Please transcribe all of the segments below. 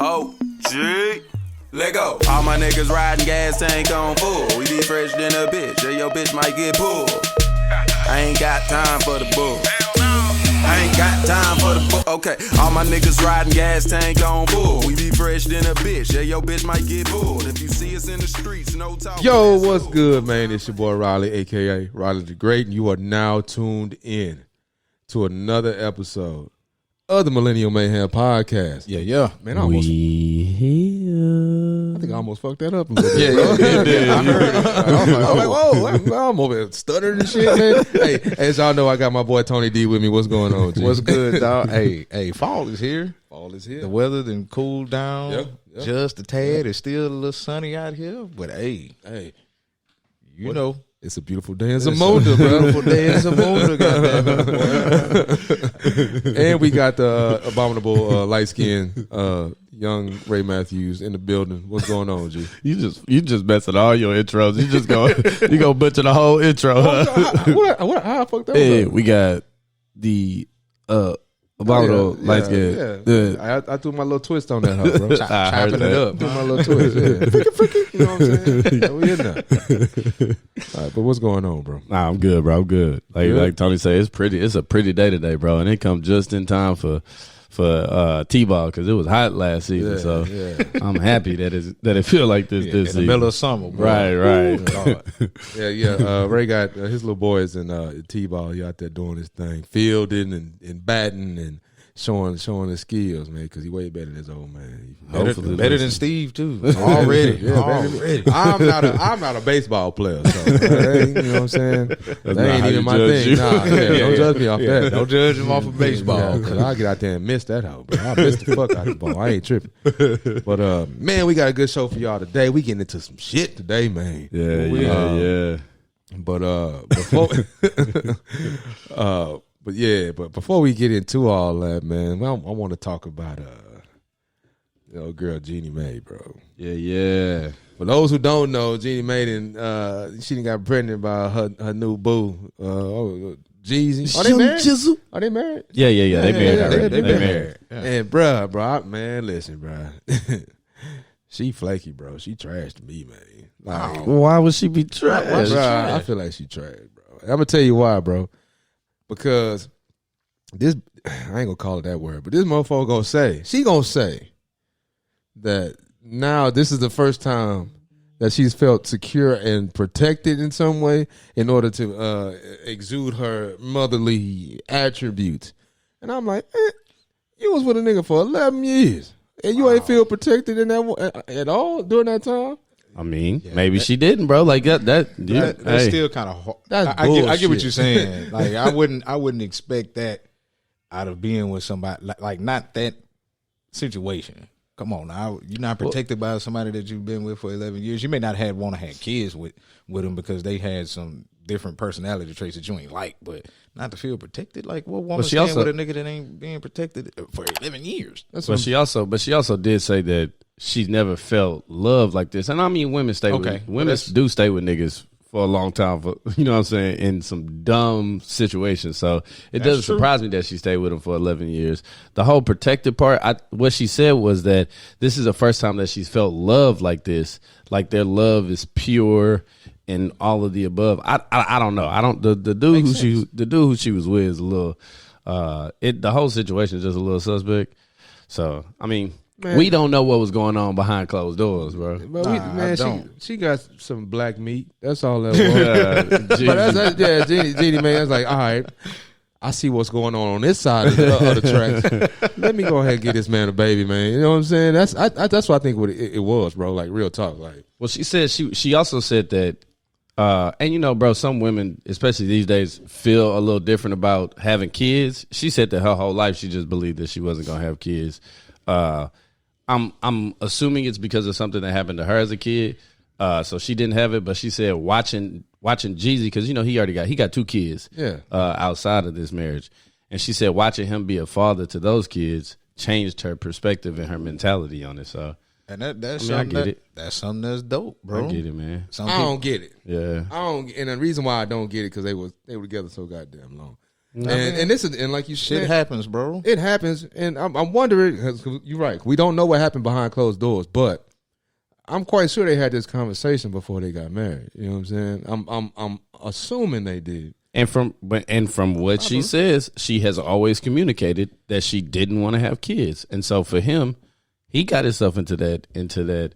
OG. Let go. All my niggas riding gas tank on full. We be fresh than a bitch, or your bitch might get pulled. I ain't got time for the bull. I ain't got time for the bull. Okay, all my niggas riding gas tank on full. We be fresh than a bitch, yeah, your bitch might get pulled. If you see us in the streets, no talk. Yo, what's good, man? It's your boy Riley, aka Riley the Great, and you are now tuned in to another episode of the Millennial Mayhem podcast. Yeah. Man, I almost, here. I think I almost fucked that up a little bit. Yeah. I heard it. I was like, whoa, I'm over here stuttering and shit, man. Hey, as y'all know, I got my boy Tony D with me. What's going on, G? What's good, dog? Hey, fall is here. Fall is here. The weather then cooled down Yep. just a tad. It's still a little sunny out here, but hey, you know. It's a beautiful day in Zamunda, bro. Beautiful day in Zamunda, goddamn. And we got the abominable light-skinned young Ray Matthews in the building. What's going on, G? You just messing all your intros. You just go butcher the whole intro. Huh? How I fucked that Hey, up? we got the abominable light skin. Yeah. I threw my little twist on that, huh, bro. Chopping it up. Threw my little twist. Yeah. Freaky. You know what I'm saying? Yeah, we in there. All right, but what's going on, bro? Nah, I'm good, bro. I'm good. Like Tony said, it's a pretty day today, bro, and it come just in time for T-ball because it was hot last season. So I'm happy that it feel like this In season. the middle of summer, bro. Right. Yeah. Ray got his little boys in T-ball. He out there doing his thing, fielding and batting and showing his skills, man, because he way better than his old man. Better than Steve too. Already. I'm not a baseball player, so you know what I'm saying. That ain't even my thing. Don't judge me off that. Don't judge him off of baseball. Because I'll get out there and miss that hoe, bro. I'll miss the fuck out the ball. I ain't tripping. But man, we got a good show for y'all today. We getting into some shit today, man. Yeah. But before but before we get into all that, man, I want to talk about girl Jeannie Mai, bro. Yeah. For those who don't know, Jeannie Mai she done got pregnant by her new boo, Jeezy. Are they married? Yeah. They married. They married. Yeah. And bro, man, listen, bro. She flaky, bro. She trashed me, man. Like, Why would she be trash? bro, I feel like she trashed, bro. I'm gonna tell you why, bro. Because this, I ain't gonna call it that word, but this motherfucker gonna say that now this is the first time that she's felt secure and protected in some way in order to exude her motherly attributes. And I'm like, you was with a nigga for 11 years and you ain't feel protected in that at all during that time? I mean, maybe she didn't, bro. Like that's still kind of hard. That's I get what bullshit. you're saying. Like I wouldn't expect that out of being with somebody like not that situation. Come on now, you're not protected by somebody that you've been with for 11 years. You may not want to have kids with them because they had some different personality traits that you ain't like, but not to feel protected. Like what woman staying with a nigga that ain't being protected for 11 years? But she also did say that she's never felt love like this. And I mean, women do stay with niggas for a long time, for, you know what I'm saying, in some dumb situations. So it doesn't surprise me that she stayed with him for 11 years. The whole protected part, what she said was that this is the first time that she's felt love like this, like their love is pure and all of the above. I don't know. I don't. The dude who she was with is a little. The whole situation is just a little suspect. So I mean. Man. We don't know what was going on behind closed doors, bro. But she got some black meat. That's all that was. But Jeannie Mai. That's like, all right, I see what's going on this side of the tracks. Let me go ahead and get this man a baby, man. You know what I'm saying? That's what I think what it was, bro. Like real talk. Like, well, she said she also said that, and you know, bro, some women, especially these days, feel a little different about having kids. She said that her whole life she just believed that she wasn't gonna have kids. I'm assuming it's because of something that happened to her as a kid, so she didn't have it. But she said watching Jeezy, because you know he got 2 kids, outside of this marriage, and she said watching him be a father to those kids changed her perspective and her mentality on it. So and that's I get it. That's something that's dope, bro. I get it, man. I don't get it. Yeah, and the reason why I don't get it because they were together so goddamn long. And this is, and like you said, shit happens, bro. It happens, and I'm wondering. 'Cause you're right. We don't know what happened behind closed doors, but I'm quite sure they had this conversation before they got married. You know what I'm saying? I'm assuming they did. And from what she says, she has always communicated that she didn't want to have kids, and so for him, he got himself into that,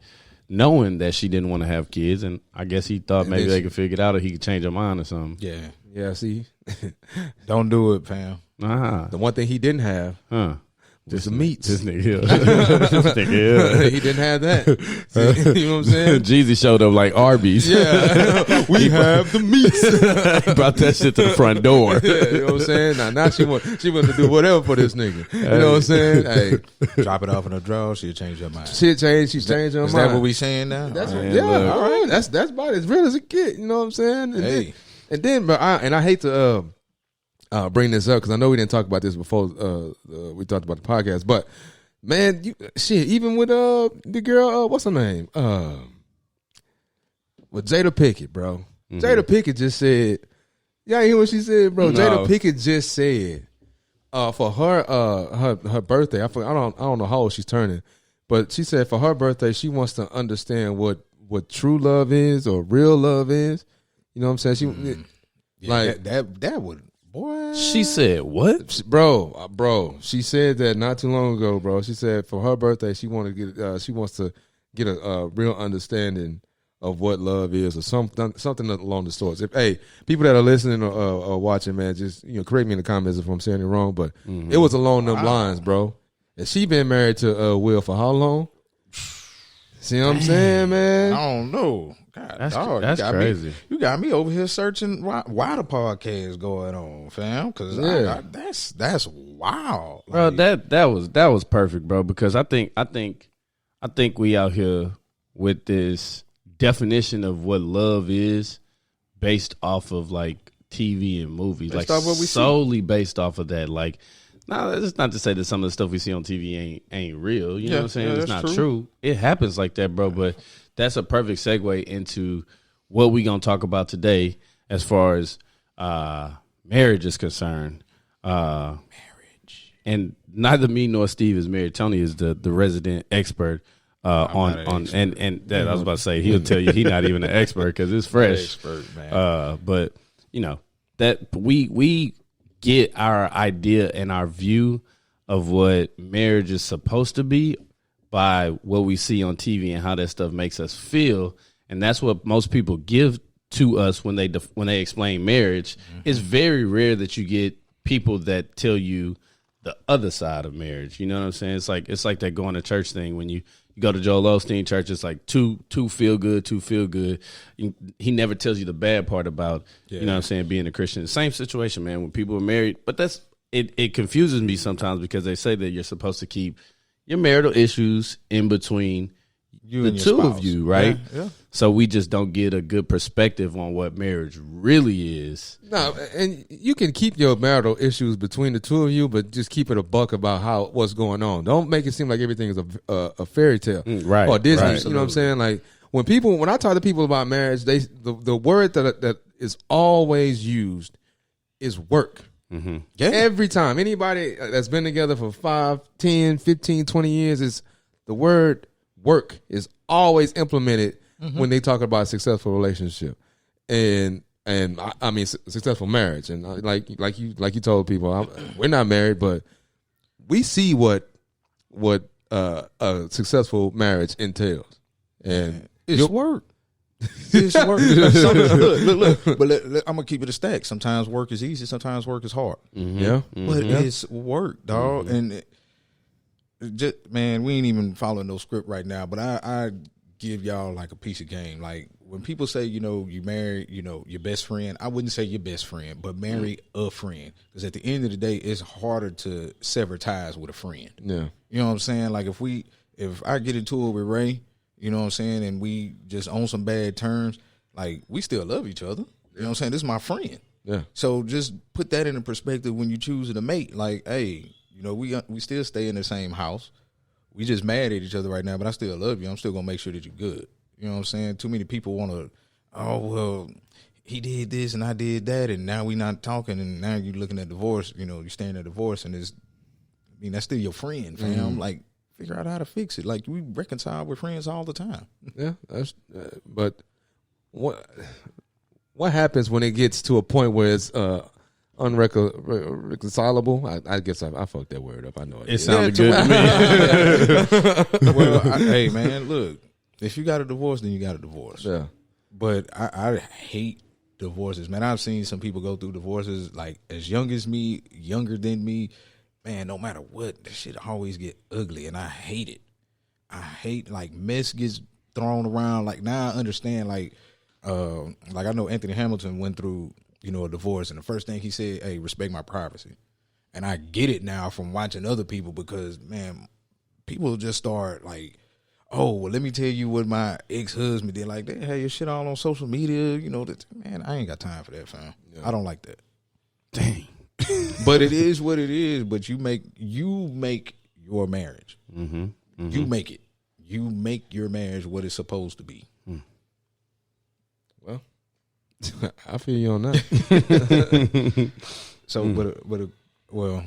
knowing that she didn't want to have kids, and I guess he thought maybe they could figure it out, or he could change her mind or something. Yeah. See, don't do it, fam. The one thing he didn't have, was the meats. This nigga, he didn't have that. See, you know what I'm saying? Jeezy showed up like Arby's. Yeah, we have the meats. He brought that shit to the front door. Yeah, you know what I'm saying? Now she want to do whatever for this nigga. You know what I'm saying? Hey, drop it off in a drawer. She'll change her mind. She's changed her mind. Is that what we saying now? That's Man, look. all right. That's about as real as it get. You know what I'm saying? And then, but I hate to bring this up because I know we didn't talk about this before we talked about the podcast. But man, even with the girl, what's her name? With Jada Pinkett, bro. Mm-hmm. Jada Pinkett just said, y'all hear what she said, bro? No. Jada Pinkett just said for her birthday. I don't know how old she's turning, but she said for her birthday she wants to understand what true love is or real love is. You know what I'm saying? That would. Boy. She said what, bro? She said that not too long ago, bro. She said for her birthday she wants to get a real understanding of what love is, or something along the sorts. If people that are listening or watching, man, just correct me in the comments if I'm saying it wrong, but it was along them lines, bro. And she been married to Will for how long? See what I'm saying, man? I don't know. God, that's crazy. You got me over here searching why the podcast going on, fam. Because that's wild, bro. That was perfect, bro. Because I think we out here with this definition of what love is based off of like TV and movies, based like solely based off of that. Like, now it's not to say that some of the stuff we see on TV ain't real. You know what I'm saying? It's not true. It happens like that, bro. But that's a perfect segue into what we gonna talk about today as far as marriage is concerned. Marriage. And neither me nor Steve is married. Tony is the resident expert on and that I was about to say, he'll tell you he's not even an expert because it's fresh. Expert, man. But that we get our idea and our view of what marriage is supposed to be by what we see on TV and how that stuff makes us feel, and that's what most people give to us when they explain marriage. Mm-hmm. It's very rare that you get people that tell you the other side of marriage. You know what I'm saying? It's like that going to church thing. When you go to Joel Osteen church, it's like two feel good. He never tells you the bad part about you know what I'm saying, being a Christian. Same situation, man. When people are married, but it confuses me sometimes because they say that you're supposed to keep your marital issues in between the two of you, right? Yeah. So we just don't get a good perspective on what marriage really is. No, and you can keep your marital issues between the two of you, but just keep it a buck about what's going on. Don't make it seem like everything is a fairy tale, right? Or Disney. Right. You know what I'm saying? Like when I talk to people about marriage, the word that is always used is work. Mm-hmm. Yeah. Every time anybody that's been together for 5, 10, 15, 20 years, is the word work is always implemented when they talk about a successful relationship and I mean successful marriage. And like you told people, we're not married, but we see what a successful marriage entails, and it's work. It's work. Look. But I'm gonna keep it a stack. Sometimes work is easy. Sometimes work is hard. Mm-hmm. Yeah, but it's work, dog. Mm-hmm. And man, we ain't even following no script right now. But I give y'all like a piece of game. Like when people say, you marry, your best friend. I wouldn't say your best friend, but marry a friend. Because at the end of the day, it's harder to sever ties with a friend. Yeah, you know what I'm saying. Like if I get into it with Ray. You know what I'm saying? And we just on some bad terms. Like, we still love each other. You know what I'm saying? This is my friend. Yeah. So just put that into perspective when you choose a mate. Like, hey, we still stay in the same house. We just mad at each other right now, but I still love you. I'm still going to make sure that you're good. You know what I'm saying? Too many people want to, he did this and I did that, and now we not talking, and now you looking at divorce. You know, you staring at divorce, and that's still your friend, fam. Like, figure out how to fix it. Like, we reconcile with friends all the time. Yeah, but what happens when it gets to a point where it's unreconcilable? I guess I fucked that word up. I know it sounded good to me. Well, hey man, look, if you got a divorce, then you got a divorce. Yeah. But I hate divorces, man. I've seen some people go through divorces like as young as me, younger than me. Man, no matter what, that shit always get ugly, and I hate it. I hate, like, mess gets thrown around. Like, now I understand, like I know Anthony Hamilton went through, you know, a divorce, and the first thing he said, hey, respect my privacy. And I get it now from watching other people because, man, people just start like, oh, well, let me tell you what my ex-husband did. Like, they had your shit all on social media, you know. Man, I ain't got time for that, fam. Yeah. I don't like that. Dang. But it is what it is. But you make your marriage. Mm-hmm. Mm-hmm. You make it. You make your marriage what it's supposed to be. Well, I feel you on that. So, well,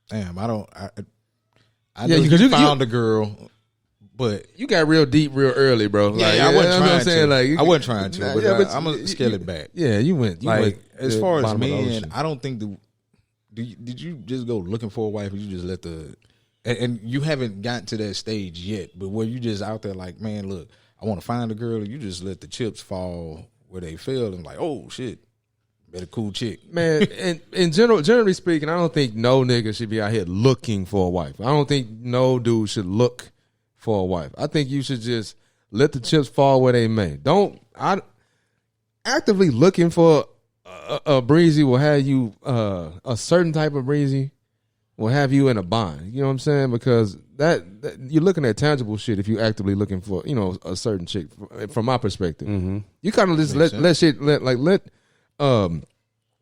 damn, I know because you found a girl, but you got real deep real early, bro. Like, I wasn't trying to. Saying, like, I wasn't trying to, but I'm gonna scale it back. Yeah, you went. As far as men, I don't think did you just go looking for a wife, or you just let and you haven't gotten to that stage yet, but where you just out there like, man, look, I want to find a girl, and you just let the chips fall where they fell, and like, oh shit, met a cool chick, man. And generally speaking, I don't think no nigga should be out here looking for a wife. I don't think no dude should look for a wife. I think you should just let the chips fall where they may. Actively looking for a breezy will have you a certain type of breezy will have you in a bind. You know what I'm saying? Because that you're looking at tangible shit if you actively looking for, you know, a certain chick. From my perspective, you kind of just let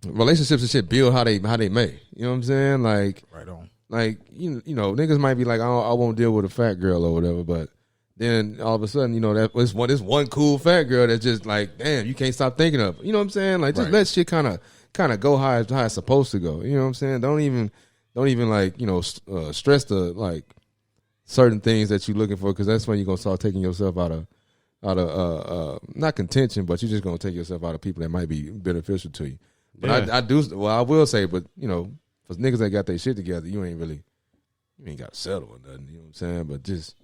relationships and shit build how they may. You know what I'm saying? Like, right on. Like, you know, niggas might be like, I won't deal with a fat girl or whatever, but then all of a sudden, you know, this one cool fat girl that's just like, damn, you can't stop thinking of. You know what I'm saying? Like, just let shit kind of go how it's supposed to go. You know what I'm saying? Don't even like, you know, stress the like certain things that you're looking for, because that's when you're gonna start taking yourself out of not contention, but you're just gonna take yourself out of people that might be beneficial to you. But yeah. I will say, but you know, for niggas that got their shit together, you ain't got to settle or nothing. You know what I'm saying? But just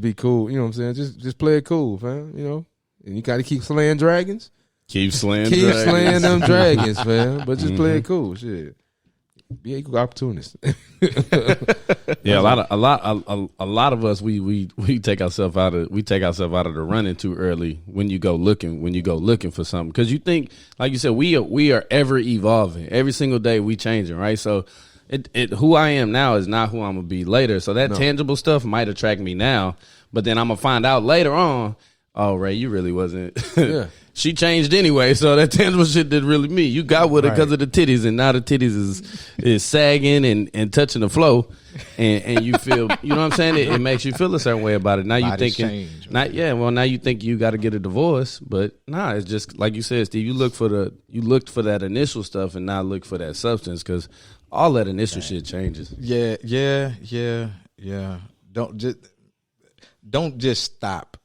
be cool. You know what I'm saying? Just play it cool, fam. You know, and you got to keep slaying dragons. Keep slaying them dragons, fam. But just play it cool, shit. Be an equal opportunist. Yeah, a lot of us we take ourselves out of the running too early when you go looking for something, because you think, like you said, we are ever evolving. Every single day we changing, right? So who I am now is not who I'm gonna be later. So that tangible stuff might attract me now, but then I'm gonna find out later on, oh, Ray, you really wasn't. Yeah. She changed anyway, so that tangible shit didn't really mean. You got with her because of the titties, and now the titties is sagging and touching the flow, and you feel, you know what I'm saying? It makes you feel a certain way about it. Now you thinking, now you think you got to get a divorce, but nah, it's just like you said, Steve. You looked for that initial stuff, and now look for that substance, because all that initial shit changes. Yeah. Don't just stop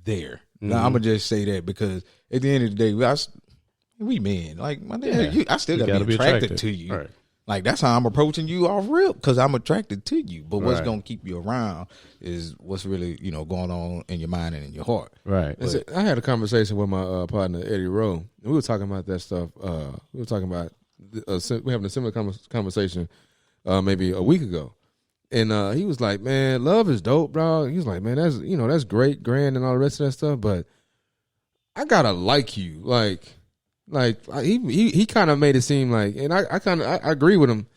there. Now, I'm gonna just say that, because at the end of the day, we men. Like, my nigga, I still gotta be attracted to you. Right. Like, that's how I'm approaching you off rip, because I'm attracted to you. But what's gonna keep you around is what's really, you know, going on in your mind and in your heart. Right. I had a conversation with my partner Eddie Rowe, and we were talking about that stuff. We were talking about we having a similar conversation maybe a week ago. And he was like, man, love is dope, bro. He was like, man, that's great, grand, and all the rest of that stuff, but I gotta like you. Like he kind of made it seem like, and I agree with him.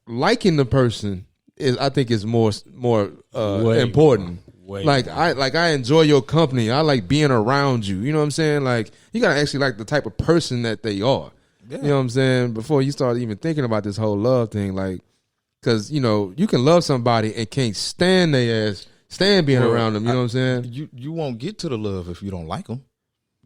Liking the person I think is more important. Like I enjoy your company. I like being around you. You know what I'm saying? Like, you gotta actually like the type of person that they are. Yeah. You know what I'm saying? Before you start even thinking about this whole love thing, like. Because, you know, you can love somebody and can't stand their ass, being around them. You know what I'm saying? You won't get to the love if you don't like them.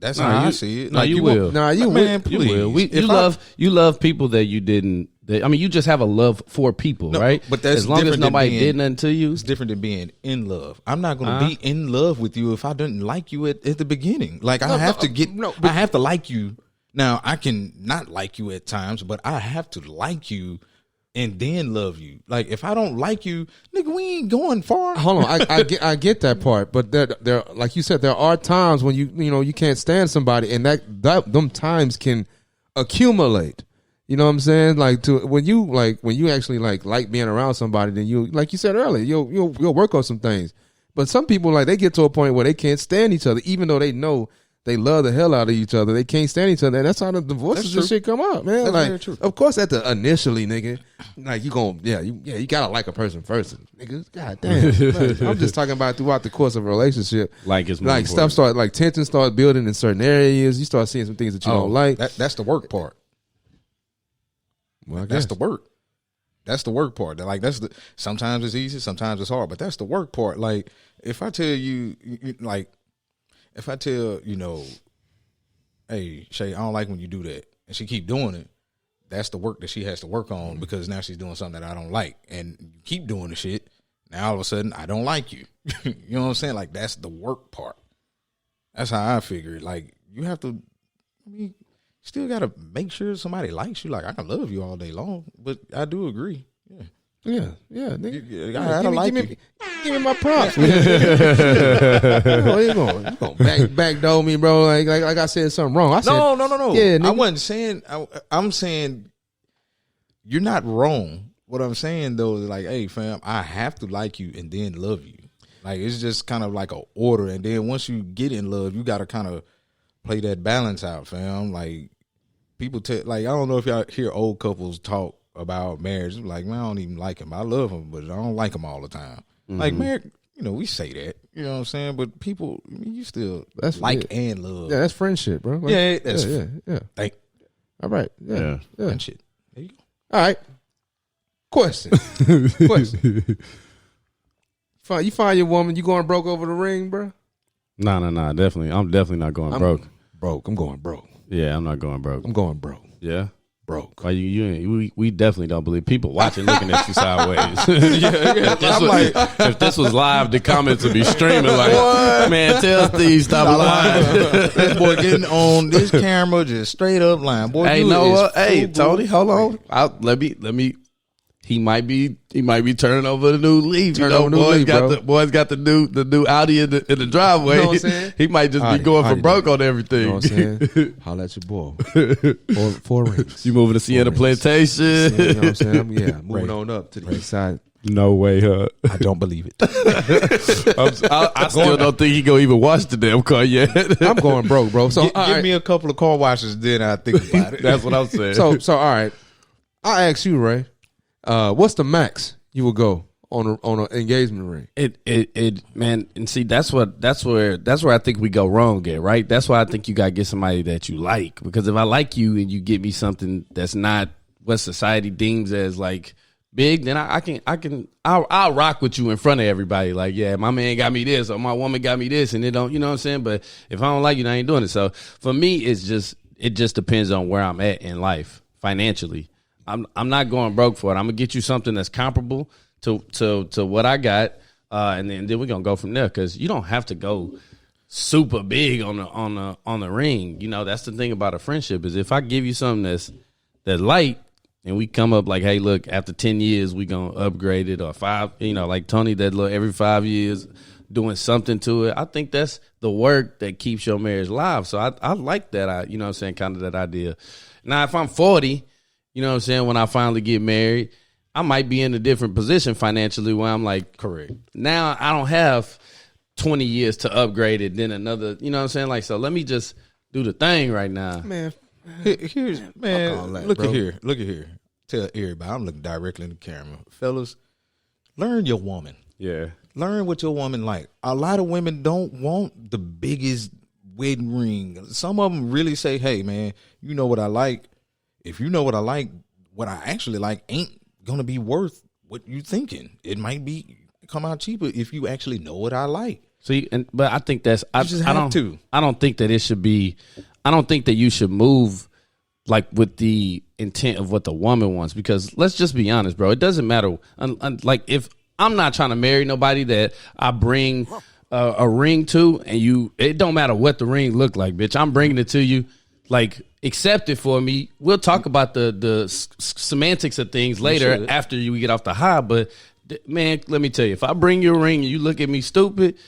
That's how I see it. No, you will. Nah, you man, please. You will. You love people that you didn't. You just have a love for people, right? But that's as long as nobody did nothing to you. It's different than being in love. I'm not going to be in love with you if I didn't like you at the beginning. Like I have to like you. Now I can not like you at times, but I have to like you and then love you. Like if I don't like you, nigga, we ain't going far. Hold on, I get that part, but there, like you said, there are times when you can't stand somebody, and that them times can accumulate. You know what I'm saying? Like when you actually like being around somebody, then you, like you said earlier, you'll work on some things. But some people, like, they get to a point where they can't stand each other, even though they know they love the hell out of each other. They can't stand each other, and that's how the divorces and shit come up, man. That's like, very true. Of course, at the initially, nigga, like you gotta like a person first, nigga. God damn, I'm just talking about throughout the course of a relationship, like stuff start, like tension start building in certain areas. You start seeing some things that you don't like. That's the work part. Well, that's the work. That's the work part. Like sometimes it's easy, sometimes it's hard, but that's the work part. Like if I tell you, hey Shay, I don't like when you do that, and she keep doing it, that's the work that she has to work on, because now she's doing something that I don't like, and you keep doing the shit. Now all of a sudden I don't like you. You know what I'm saying? Like that's the work part. That's how I figure it. Like you have to. Still got to make sure somebody likes you. Like I can love you all day long, but I do agree. Yeah. Nigga. I gotta like you. Give me my props. You gonna backdoor me, bro? Like I said something wrong. No. Yeah, I wasn't saying. I'm saying you're not wrong. What I'm saying though is like, hey fam, I have to like you and then love you. Like it's just kind of like an order, and then once you get in love, you got to kind of play that balance out, fam. Like people like, I don't know if y'all hear old couples talk about marriage. Like, man, I don't even like him. I love him, but I don't like him all the time. Mm-hmm. Like, marriage, we say that. You know what I'm saying? But people, you still and love. Yeah, that's friendship, bro. Like, yeah. All right. Yeah. Friendship. There you go. All right. Question. You find your woman, you going broke over the ring, bro? No. Definitely. I'm definitely not going broke. I'm going broke. Yeah, I'm not going broke. I'm going broke. Yeah? Broke. Why we definitely don't believe people watching, looking at you sideways. If this was live, the comments would be streaming like, what? Man, tell Steve stop lying. This boy getting on this camera just straight up lying. Boy, hey, know what? Hey, Tony, hold on. Let me. He might be turning over the new leaf. Boys got the new Audi in the driveway. You know what I'm saying? He might just be going for broke on everything. You know what I'm saying? Holla at your boy. Four rings. You moving to Sienna Plantation? You know what I'm saying? Moving on up to the east side. No way, huh? I don't believe it. I still don't think he gonna even wash the damn car yet. I'm going broke, bro. So give me a couple of car washes, then I think about it. That's what I'm saying. So all right, I ask you, Ray. What's the max you will go on an engagement ring? It man, and see that's where I think we go wrong at, right? That's why I think you gotta get somebody that you like, because if I like you and you get me something that's not what society deems as like big, then I'll rock with you in front of everybody. Like, yeah, my man got me this or my woman got me this, and it don't, you know what I'm saying? But if I don't like you, then I ain't doing it. So for me, it just depends on where I'm at in life financially. I'm not going broke for it. I'm gonna get you something that's comparable to what I got, and then we're gonna go from there. Because you don't have to go super big on the ring. You know, that's the thing about a friendship, is if I give you something that's light, and we come up like, hey, look, after 10 years we gonna upgrade it, or 5. You know, like Tony, that look every 5 years doing something to it. I think that's the work that keeps your marriage alive. So I like that. You know what I'm saying, kind of that idea. Now, if I'm 40. You know what I'm saying? When I finally get married, I might be in a different position financially where I'm like, correct. Now I don't have 20 years to upgrade it, then another, you know what I'm saying? Like, so let me just do the thing right now. Man, look at here. Tell everybody, I'm looking directly in the camera. Fellas, learn your woman. Yeah. Learn what your woman like. A lot of women don't want the biggest wedding ring. Some of them really say, hey, man, you know what I like. If you know what I like, what I actually like ain't going to be worth what you thinking. It might come out cheaper if you actually know what I like. See, but I think that's I don't think that it should be. I don't think that you should move like with the intent of what the woman wants, because let's just be honest, bro. It doesn't matter. Like if I'm not trying to marry nobody that I bring a ring to, and it don't matter what the ring look like, bitch. I'm bringing it to you. Like, accept it for me. We'll talk about the semantics of things later after we get off the high. But man, let me tell you, if I bring you a ring and you look at me stupid,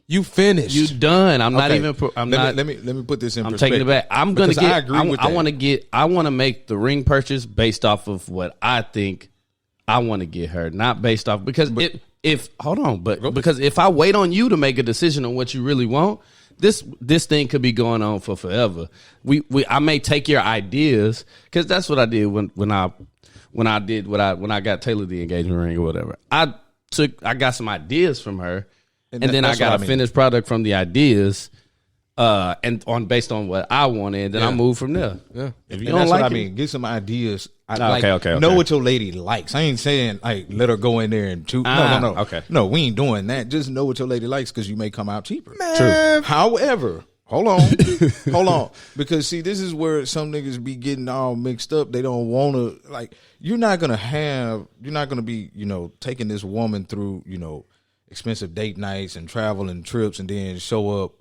you finished. You done. I'm not even. Let me put this in perspective. I'm taking it back. I'm gonna get. I agree with that. I want to make the ring purchase based off of what I think I want to get her, not based off because because if I wait on you to make a decision on what you really want, this thing could be going on for forever. I may take your ideas, because that's what I did when I got Taylor the engagement ring or whatever. I got some ideas from her. And then I got a finished product from the ideas, and based on what I wanted, and then I moved from there. Yeah, if you don't like it, get some ideas. Know what your lady likes. I ain't saying like let her go in there and choose. No. Okay, no, we ain't doing that. Just know what your lady likes, because you may come out cheaper. Man. True. However, hold on, because see, this is where some niggas be getting all mixed up. They don't want to like. You're not gonna be taking this woman through expensive date nights and travel and trips, and then show up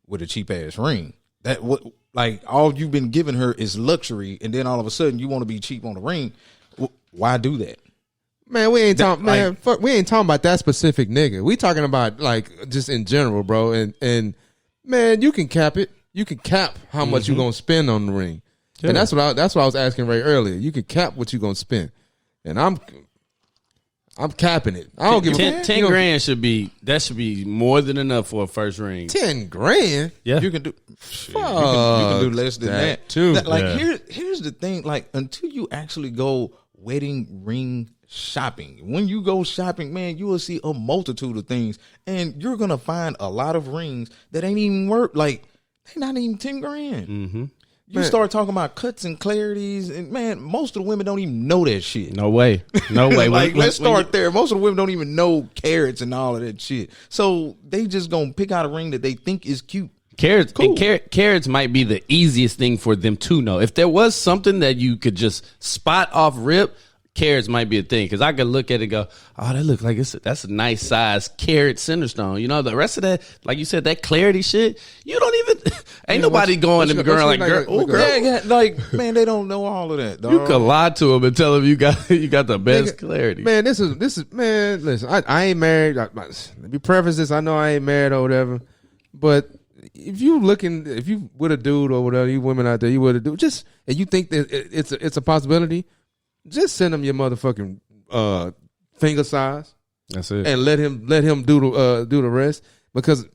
with a cheap ass ring. That what like all you've been giving her is luxury, and then all of a sudden you want to be cheap on the ring. Why do that? Man, we ain't talking. Man, fuck, we ain't talking about that specific nigga. We talking about like just in general, bro. And man, you can cap it. You can cap how much you gonna spend on the ring, and that's what I was asking Ray earlier. You can cap what you gonna spend, and I'm capping it. I don't give a fuck. 10 grand should be more than enough for a first ring. 10 grand? Yeah. You can do you can do less than that too. Here's the thing, like until you actually go wedding ring shopping. When you go shopping, man, you will see a multitude of things, and you're going to find a lot of rings that ain't even worth they're not even 10 grand. Mm-hmm. You start talking about cuts and clarities, and man, most of the women don't even know that shit. No way. Let's start there. Most of the women don't even know carats and all of that shit. So they just gonna pick out a ring that they think is cute. Carats, cool. And carats might be the easiest thing for them to know. If there was something that you could just spot off rip, carats might be a thing, because I could look at it and go, oh, that looks like that's a nice size carat centerstone. The rest of that, like you said, that clarity shit, you don't even ain't nobody going to girl like girl. Man, they don't know all of that, dog. You could lie to them and tell them you got the best clarity. Man, this is man. Listen, I ain't married. Let me preface this. I know I ain't married or whatever, but if you with a dude or whatever, you women out there, you with a dude, and you think that it's a possibility. Just send him your motherfucking finger size. That's it. And let him do the rest. Because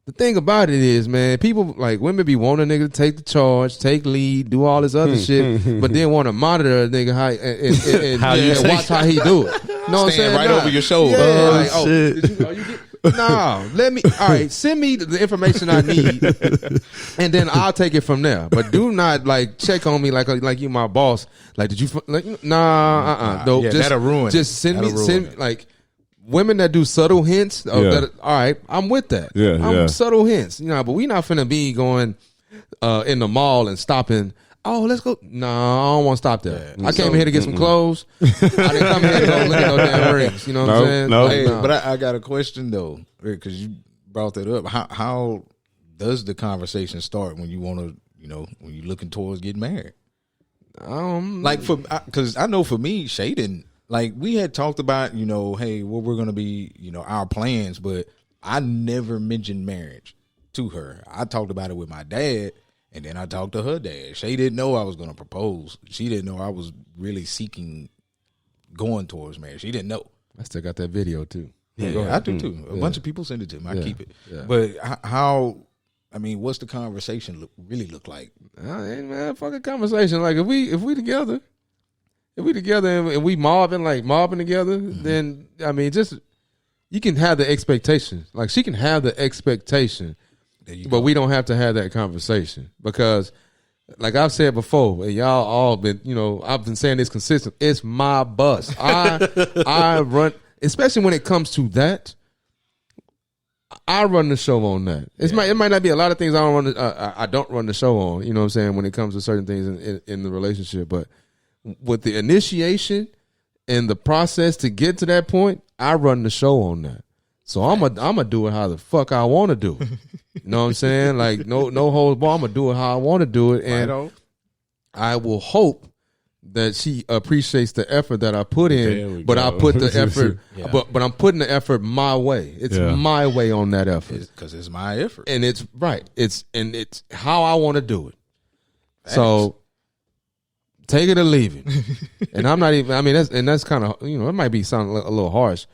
the thing about it is, man, people like women be wanting a nigga to take the charge, take lead, do all this other shit, but then want to monitor a nigga and watch how he do it. You know what I'm saying? Right over your shoulder. Yeah, shit. No, all right, send me the information I need, and then I'll take it from there. But do not check on me like you my boss. Like, did you no, that'll ruin. Just send women that do subtle hints. All right, I'm with that. Yeah, subtle hints. But we not finna be going in the mall and stopping. Oh, let's go. No, I don't want to stop there. I came here to get some clothes. I didn't come here to go look at no damn rings. You know what I'm saying? No. But I got a question though, because you brought that up. How does the start when you want to, when you're looking towards getting married? Because I know for me, Shay didn't. We had talked about, hey, what we're gonna be, our plans, but I never mentioned marriage to her. I talked about it with my dad. And then I talked to her dad. She didn't know I was going to propose. She didn't know I was really going towards marriage. She didn't know. I still got that video too. Yeah, I do too. A bunch of people send it to me. I keep it. Yeah. But what's the conversation really look like? Man, fucking conversation. Like if we together and we mobbing together, then just you can have the expectation. Like she can have the expectation. But we don't have to have that conversation, because like I've said before, and y'all all been, I've been saying this consistent. It's my bus. I run, especially when it comes to that. I run the show on that. It might not be a lot of things I don't run the show on. You know what I'm saying, when it comes to certain things in the relationship, but with the initiation and the process to get to that point, I run the show on that. So I'm gonna do it how the fuck I want to do it. You know what I'm saying? Like no holds barred. I'm gonna do it how I want to do it, and I will hope that she appreciates the effort that I put in. But I put the effort, but I'm putting the effort my way. It's my way on that effort because it's my effort, and it's right. It's how I want to do it. Thanks. So take it or leave it. And I'm not even. I mean, that's kind of, you know, it might be sounding a little harsh.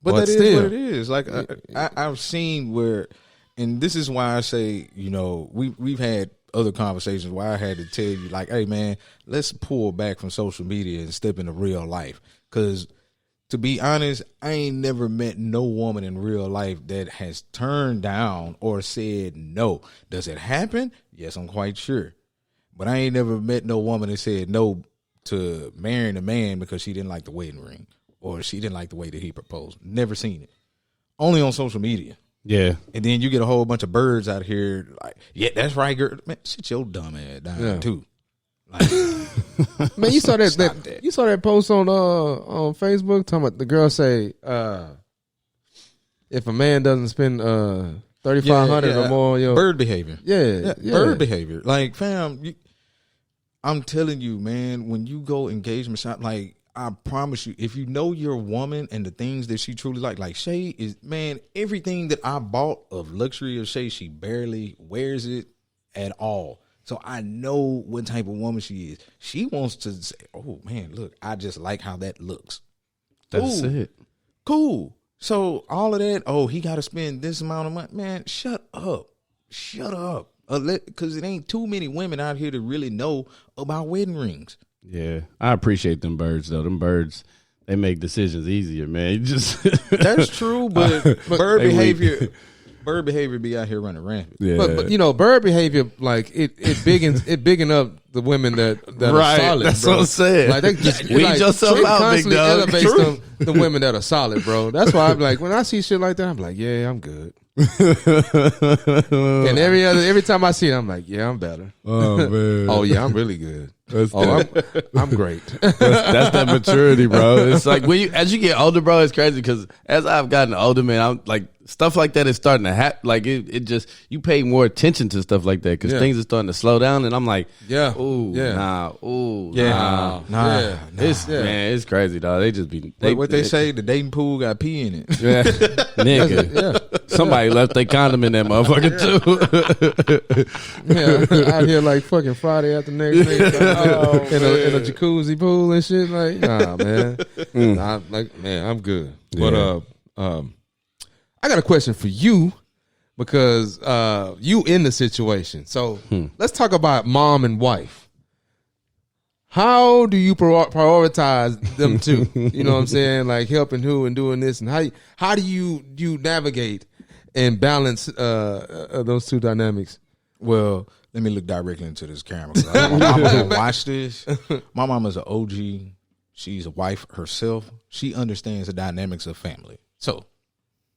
But that is what it is. Like I've seen where, and this is why I say, you know, we've had other conversations where I had to tell you, like, hey man, let's pull back from social media and step into real life. Because to be honest, I ain't never met no woman in real life that has turned down or said no. Does it happen? Yes, I'm quite sure. But I ain't never met no woman that said no to marrying a man because she didn't like the wedding ring. Or she didn't like the way that he proposed. Never seen it. Only on social media. Yeah. And then you get a whole bunch of birds out here like, yeah, that's right, girl. Man, sit your dumb ass down too. Like, man, you saw that you saw that post on Facebook talking about the girl say, if a man doesn't spend $3,500 or more, bird behavior. Yeah, bird behavior. Like, fam, I'm telling you, man, when you go engagement shop, like, I promise you, if you know your woman and the things that she truly like Shay is, man, everything that I bought of luxury of Shay, she barely wears it at all. So I know what type of woman she is. She wants to say, oh man, look, I just like how that looks. That's it. Cool. So all of that, oh, he got to spend this amount of money. Man, shut up. Shut up. Because it ain't too many women out here to really know about wedding rings. Yeah, I appreciate them birds though. Them birds, they make decisions easier, man. You just that's true, but bird behavior be out here running rampant. Yeah, but you know, bird behavior, like it bigging up the women that right, are solid. That's bro. what I'm saying. Like they just weed like, yourself out, big dog. Elevates the women that are solid, bro. That's why I'm like, when I see shit like that, I'm like, yeah, I'm good. And every time I see it, I'm like, yeah, I'm better. Oh man. Oh yeah, I'm really good. I'm great. That's that maturity, bro. It's like as you get older, bro, it's crazy because as I've gotten older, man, I'm like, stuff like that is starting to happen. Like it just, you pay more attention to stuff like that because things are starting to slow down, and I'm like, nah. Man, it's crazy, dog. They just be what they say, the dating pool got pee in it. Yeah, nigga. Somebody left their condom in that motherfucker too. Out here like fucking Friday after next week. In a jacuzzi pool and shit. Like, nah, man. I'm good. Yeah. But I got a question for you because you in the situation. So let's talk about mom and wife. How do you prioritize them two? You know what I'm saying? Like helping who and doing this, and how do you navigate and balance those two dynamics? Well, let me look directly into this camera. My mama gonna watch this. My mama's an OG. She's a wife herself. She understands the dynamics of family. So,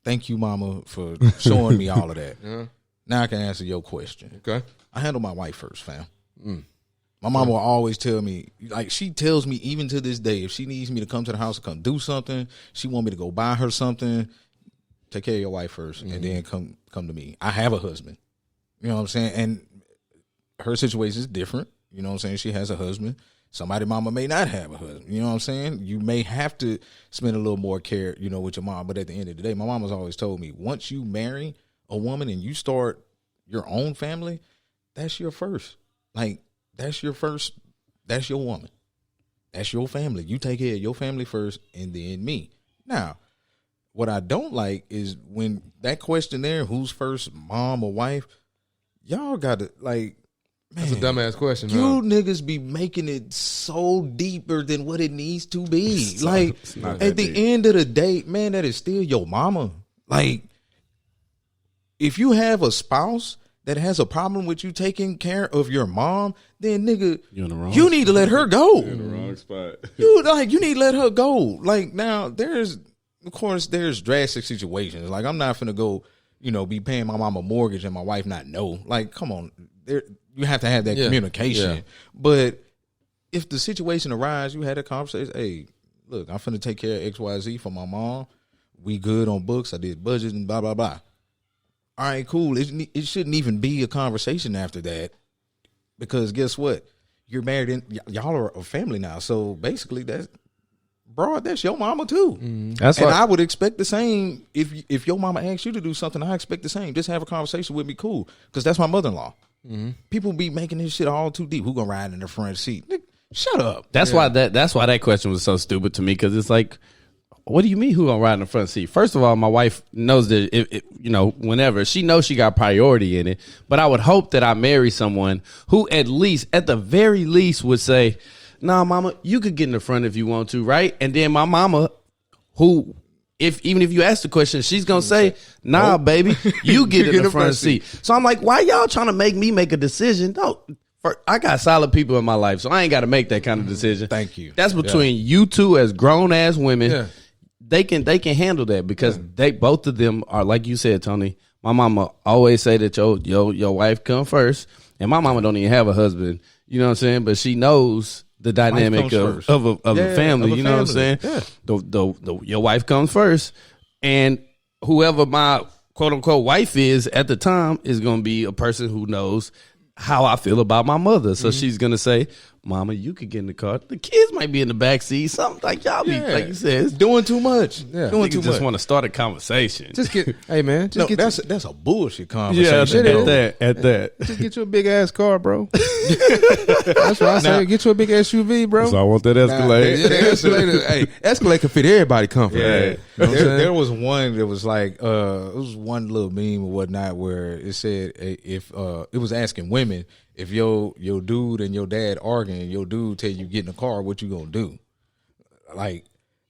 thank you, mama, for showing me all of that. Yeah. Now I can answer your question. Okay. I handle my wife first, fam. My mama will always tell me, like she tells me even to this day, if she needs me to come to the house and come do something, she want me to go buy her something, take care of your wife first, and then come to me. I have a husband. You know what I'm saying? And her situation is different. You know what I'm saying? She has a husband. Somebody mama may not have a husband. You know what I'm saying? You may have to spend a little more care, you know, with your mom. But at the end of the day, my mama's always told me, once you marry a woman and you start your own family, that's your first. Like, that's your first. That's your woman. That's your family. You take care of your family first and then me. Now, what I don't like is when that question there, who's first, mom or wife, y'all got to, like, man, that's a dumbass question. You niggas be making it so deeper than what it needs to be. Like, at the end of the day, man, that is still your mama. Like, if you have a spouse that has a problem with you taking care of your mom, then nigga, you need to let her go. You're in the wrong spot. You need to let her go. Like, now there's drastic situations. Like, I'm not finna go be paying my mom a mortgage and my wife not know. Like, come on, you have to have that communication. Yeah. But if the situation arises, you had a conversation. Hey, look, I'm finna take care of XYZ for my mom. We good on books. I did budgets and blah blah blah. All right, cool. It shouldn't even be a conversation after that, because guess what? You're married and y'all are a family now. So basically, that's your mama too. Mm-hmm. I would expect the same. If your mama asks you to do something, I expect the same. Just have a conversation with me, cool. Because that's my mother-in-law. Mm-hmm. People be making this shit all too deep. Who gonna ride in the front seat? Shut up. That's why that question was so stupid to me, because it's like, what do you mean who gonna ride in the front seat? First of all, my wife knows that whenever she knows she got priority in it, but I would hope that I marry someone who at the very least would say, nah, mama, you could get in the front if you want to, right? And then my mama, who, even if you ask the question, she's gonna say, nah, nope, baby, you get in the front seat. So I'm like, why y'all trying to make me make a decision? No, I got solid people in my life, so I ain't got to make that kind of decision. Thank you. That's between you two as grown ass women. Yeah. They can handle that, because they, both of them are, like you said, Tony. My mama always say that your wife come first, and my mama don't even have a husband. You know what I'm saying? But she knows the dynamic of a family. You know what I'm saying? Yeah. Your wife comes first, and whoever my quote unquote wife is at the time is going to be a person who knows how I feel about my mother. So she's going to say, mama, you could get in the car. The kids might be in the back seat. Something like y'all be, like you said, it's doing too much. Yeah. Doing too much. Just want to start a conversation. Just get, hey man, that's a bullshit conversation. Yeah, at that. Just get you a big ass car, bro. That's what I say. Get you a big SUV, bro. So I want that Escalade. Hey, Escalade can fit everybody comfort. Yeah. You know there was one that was like, it was one little meme or whatnot where it said, if it was asking women, if your dude and your dad arguing, your dude tell you get in the car, what you gonna do? Like,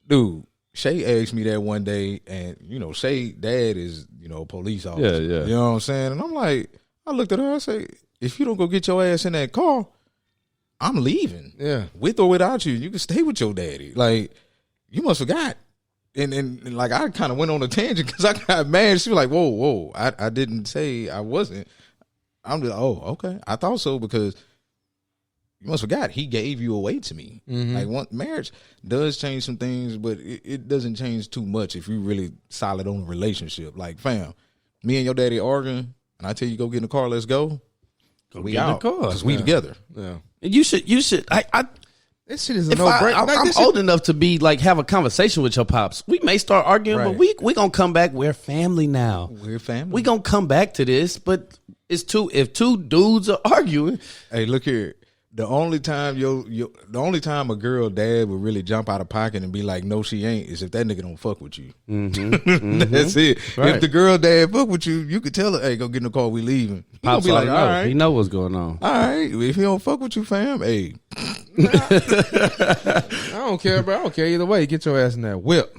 dude, Shay asked me that one day, and Shay dad is a police officer. Yeah. You know what I'm saying? And I'm like, I looked at her, I say, if you don't go get your ass in that car, I'm leaving. Yeah, with or without you, you can stay with your daddy. Like, you must forgot. And like, I kind of went on a tangent because I got mad. She was like, whoa, I didn't say I wasn't. I'm just, okay. I thought so, because you must forgot he gave you away to me. Mm-hmm. Like, marriage does change some things, but it doesn't change too much if you really solid on a relationship. Like, fam, me and your daddy arguing, and I tell you go get in the car, let's go. We out because we together. Yeah, and you should. This shit is a no-brainer. I'm old enough to be like, have a conversation with your pops. We may start arguing, but we gonna come back. We're family now. We're family. We gonna come back to this, but if two dudes are arguing. Hey, look here. The only time a girl dad would really jump out of pocket and be like, no, she ain't, is if that nigga don't fuck with you. Mm-hmm. Mm-hmm. That's it. Right. If the girl dad fuck with you, you could tell her, hey, go get in the car, we leaving. Pops be like, all right. He know what's going on. All right. If he don't fuck with you, fam, hey. I don't care, bro. I don't care either way. Get your ass in that whip.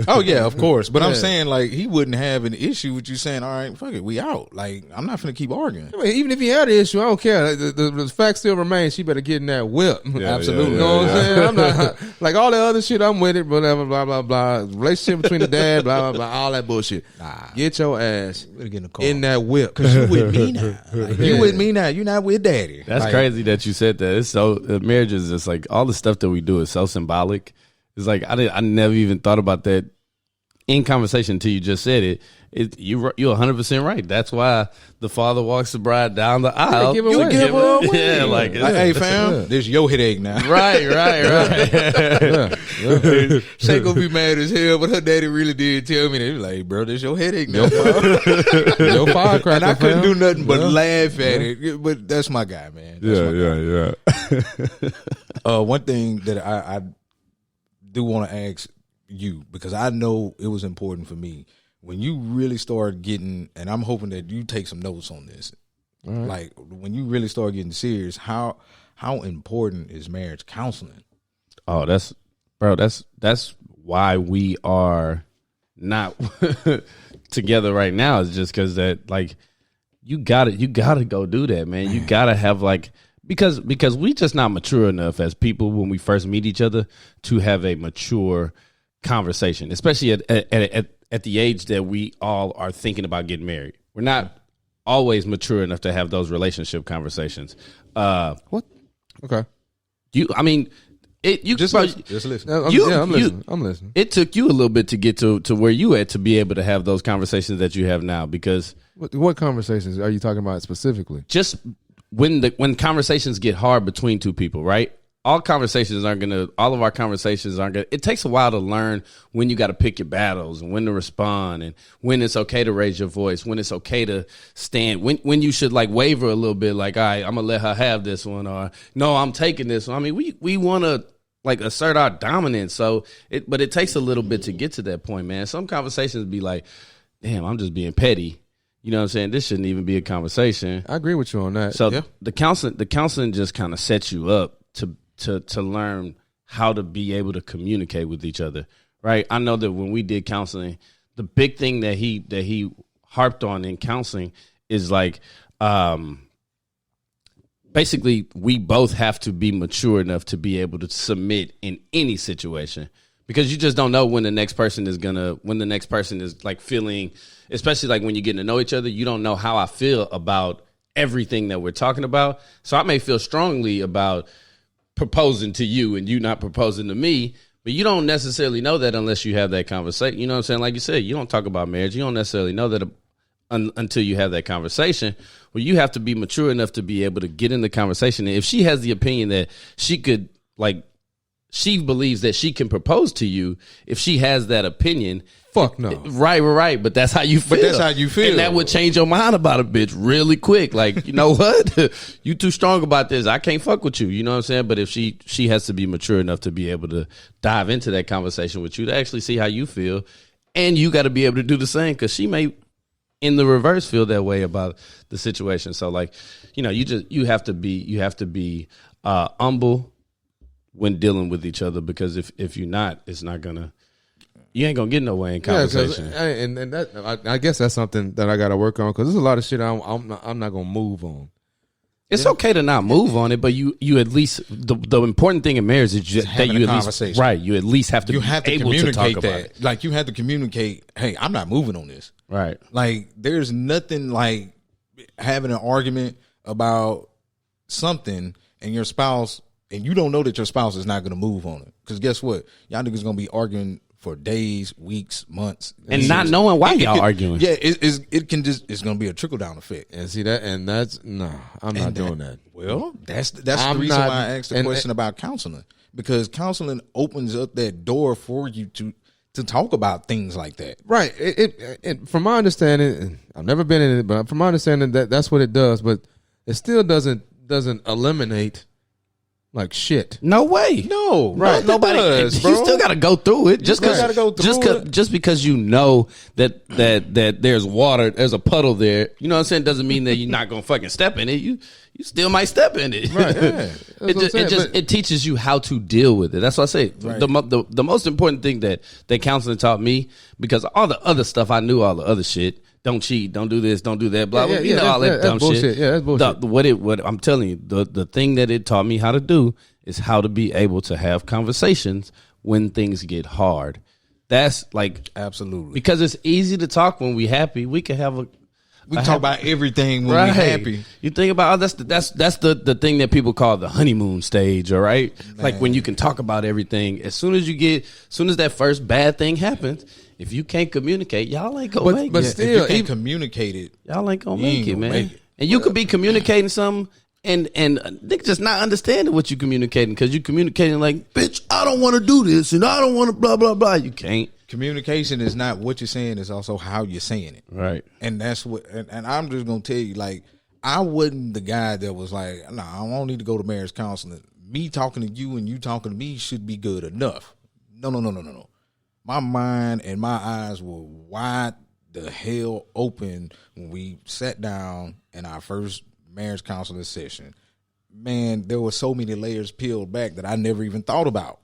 Oh yeah, of course. But I'm saying, like, he wouldn't have an issue with you saying, all right, fuck it, we out. Like, I'm not finna keep arguing. I mean, even if he had an issue, I don't care. The fact still remains, she better get in that whip. Yeah, absolutely. You know what I'm saying? I'm not like all the other shit. I'm with it, whatever, blah blah blah. Relationship between the dad, blah blah blah, all that bullshit. Nah, get your ass get in the car, in that whip, because you with me now. Like, you with me now. You not with daddy. That's crazy that you said that. It's so marriage is just like all the stuff that we do is so symbolic. It's like I never even thought about that in conversation until you just said it. You're 100% right. That's why the father walks the bride down the aisle. Give her away. Yeah, like hey fam, this your headache now. Right. Shay gonna be mad as hell, but her daddy really did tell me that. He was like, bro, this your headache now. Your firecracker. And I couldn't do nothing but laugh at it. But that's my guy, man. One thing that I do want to ask you, because I know it was important for me, when you really start getting, and I'm hoping that you take some notes on this, like when you really start getting serious, how important is marriage counseling? Oh, that's why we are not together right now, is just because that, like, you gotta go do that, man. You gotta have, like, because we just not mature enough as people when we first meet each other to have a mature conversation, especially at at the age that we all are thinking about getting married. We're not always mature enough to have those relationship conversations. What? Okay. Just listen. I'm listening. It took you a little bit to get to where you at to be able to have those conversations that you have now, because what conversations are you talking about specifically? Just when conversations get hard between two people, right? All of our conversations aren't gonna, it takes a while to learn when you got to pick your battles and when to respond and when it's okay to raise your voice, when it's okay to stand, when you should like waver a little bit, like, all right, I'm gonna let her have this one, or no, I'm taking this one. I mean, we want to like assert our dominance. But it takes a little bit to get to that point, man. Some conversations be like, damn, I'm just being petty. You know what I'm saying? This shouldn't even be a conversation. I agree with you on that. So the counseling just kind of sets you up to learn how to be able to communicate with each other, right? I know that when we did counseling, the big thing that he harped on in counseling is like, basically we both have to be mature enough to be able to submit in any situation, because you just don't know when the next person is like feeling, especially like when you're getting to know each other, you don't know how I feel about everything that we're talking about. So I may feel strongly about proposing to you and you not proposing to me, but you don't necessarily know that unless you have that conversation. You know what I'm saying? Like you said, you don't talk about marriage. You don't necessarily know that until you have that conversation. Well, you have to be mature enough to be able to get in the conversation. And if she has the opinion that she could, like, she believes that she can propose to you, if she has that opinion, fuck no. Right. But that's how you feel. And that would change your mind about a bitch really quick. Like, you know what? You too strong about this. I can't fuck with you. You know what I'm saying? But if she has to be mature enough to be able to dive into that conversation with you to actually see how you feel. And you got to be able to do the same, because she may, in the reverse, feel that way about the situation. So, like, you know, you have to be humble when dealing with each other, because if you're not, you ain't gonna get nowhere in conversation. Yeah, and that, I guess that's something that I got to work on, because there's a lot of shit I'm not gonna move on. It's okay to not move on it, but you at least, the important thing in marriage is that you at least, right, you at least have to be able to talk about it. Like, you have to communicate, hey, I'm not moving on this. Right. Like, there's nothing like having an argument about something and your spouse, and you don't know that your spouse is not going to move on it. Because guess what? Y'all niggas going to be arguing for days, weeks, months, and not knowing why y'all arguing. Yeah, it's going to be a trickle down effect. And see that, and that's I'm not doing that. Well, that's the reason why I asked the question about counseling, because counseling opens up that door for you to talk about things like that. Right. It from my understanding, I've never been in it, but from my understanding, that's what it does. But it still doesn't eliminate, like, shit. No way. No. Right. Nobody does, bro. You still got to go through it. Just because you know that there's water, there's a puddle there, you know what I'm saying, doesn't mean that you're not going to fucking step in it. You still might step in it. Right. Yeah. It teaches you how to deal with it. That's what I say. Right. The most important thing that counseling taught me, because all the other stuff I knew, all the other shit, don't cheat, don't do this, don't do that, blah, blah, all that dumb shit. Yeah, that's bullshit. What I'm telling you, the thing that it taught me how to do is how to be able to have conversations when things get hard. That's like, absolutely, because it's easy to talk when we're happy. We can have we talk about everything when we're happy. You think about, that's the thing that people call the honeymoon stage, all right? Like, when you can talk about everything. As soon as that first bad thing happens, if you can't communicate, y'all ain't gonna make it. But still, if you can't communicate it, y'all ain't gonna make it, man. And you could be communicating something, and niggas just not understanding what you communicating, because you communicating like, bitch, I don't want to do this, and I don't want to blah, blah, blah. You can't. Communication is not what you're saying, it's also how you're saying it. Right. And that's what, and I'm just going to tell you, like, I wasn't the guy that was like, nah, I don't need to go to marriage counseling. Me talking to you and you talking to me should be good enough. No. My mind and my eyes were wide the hell open when we sat down in our first marriage counseling session. Man, there were so many layers peeled back that I never even thought about.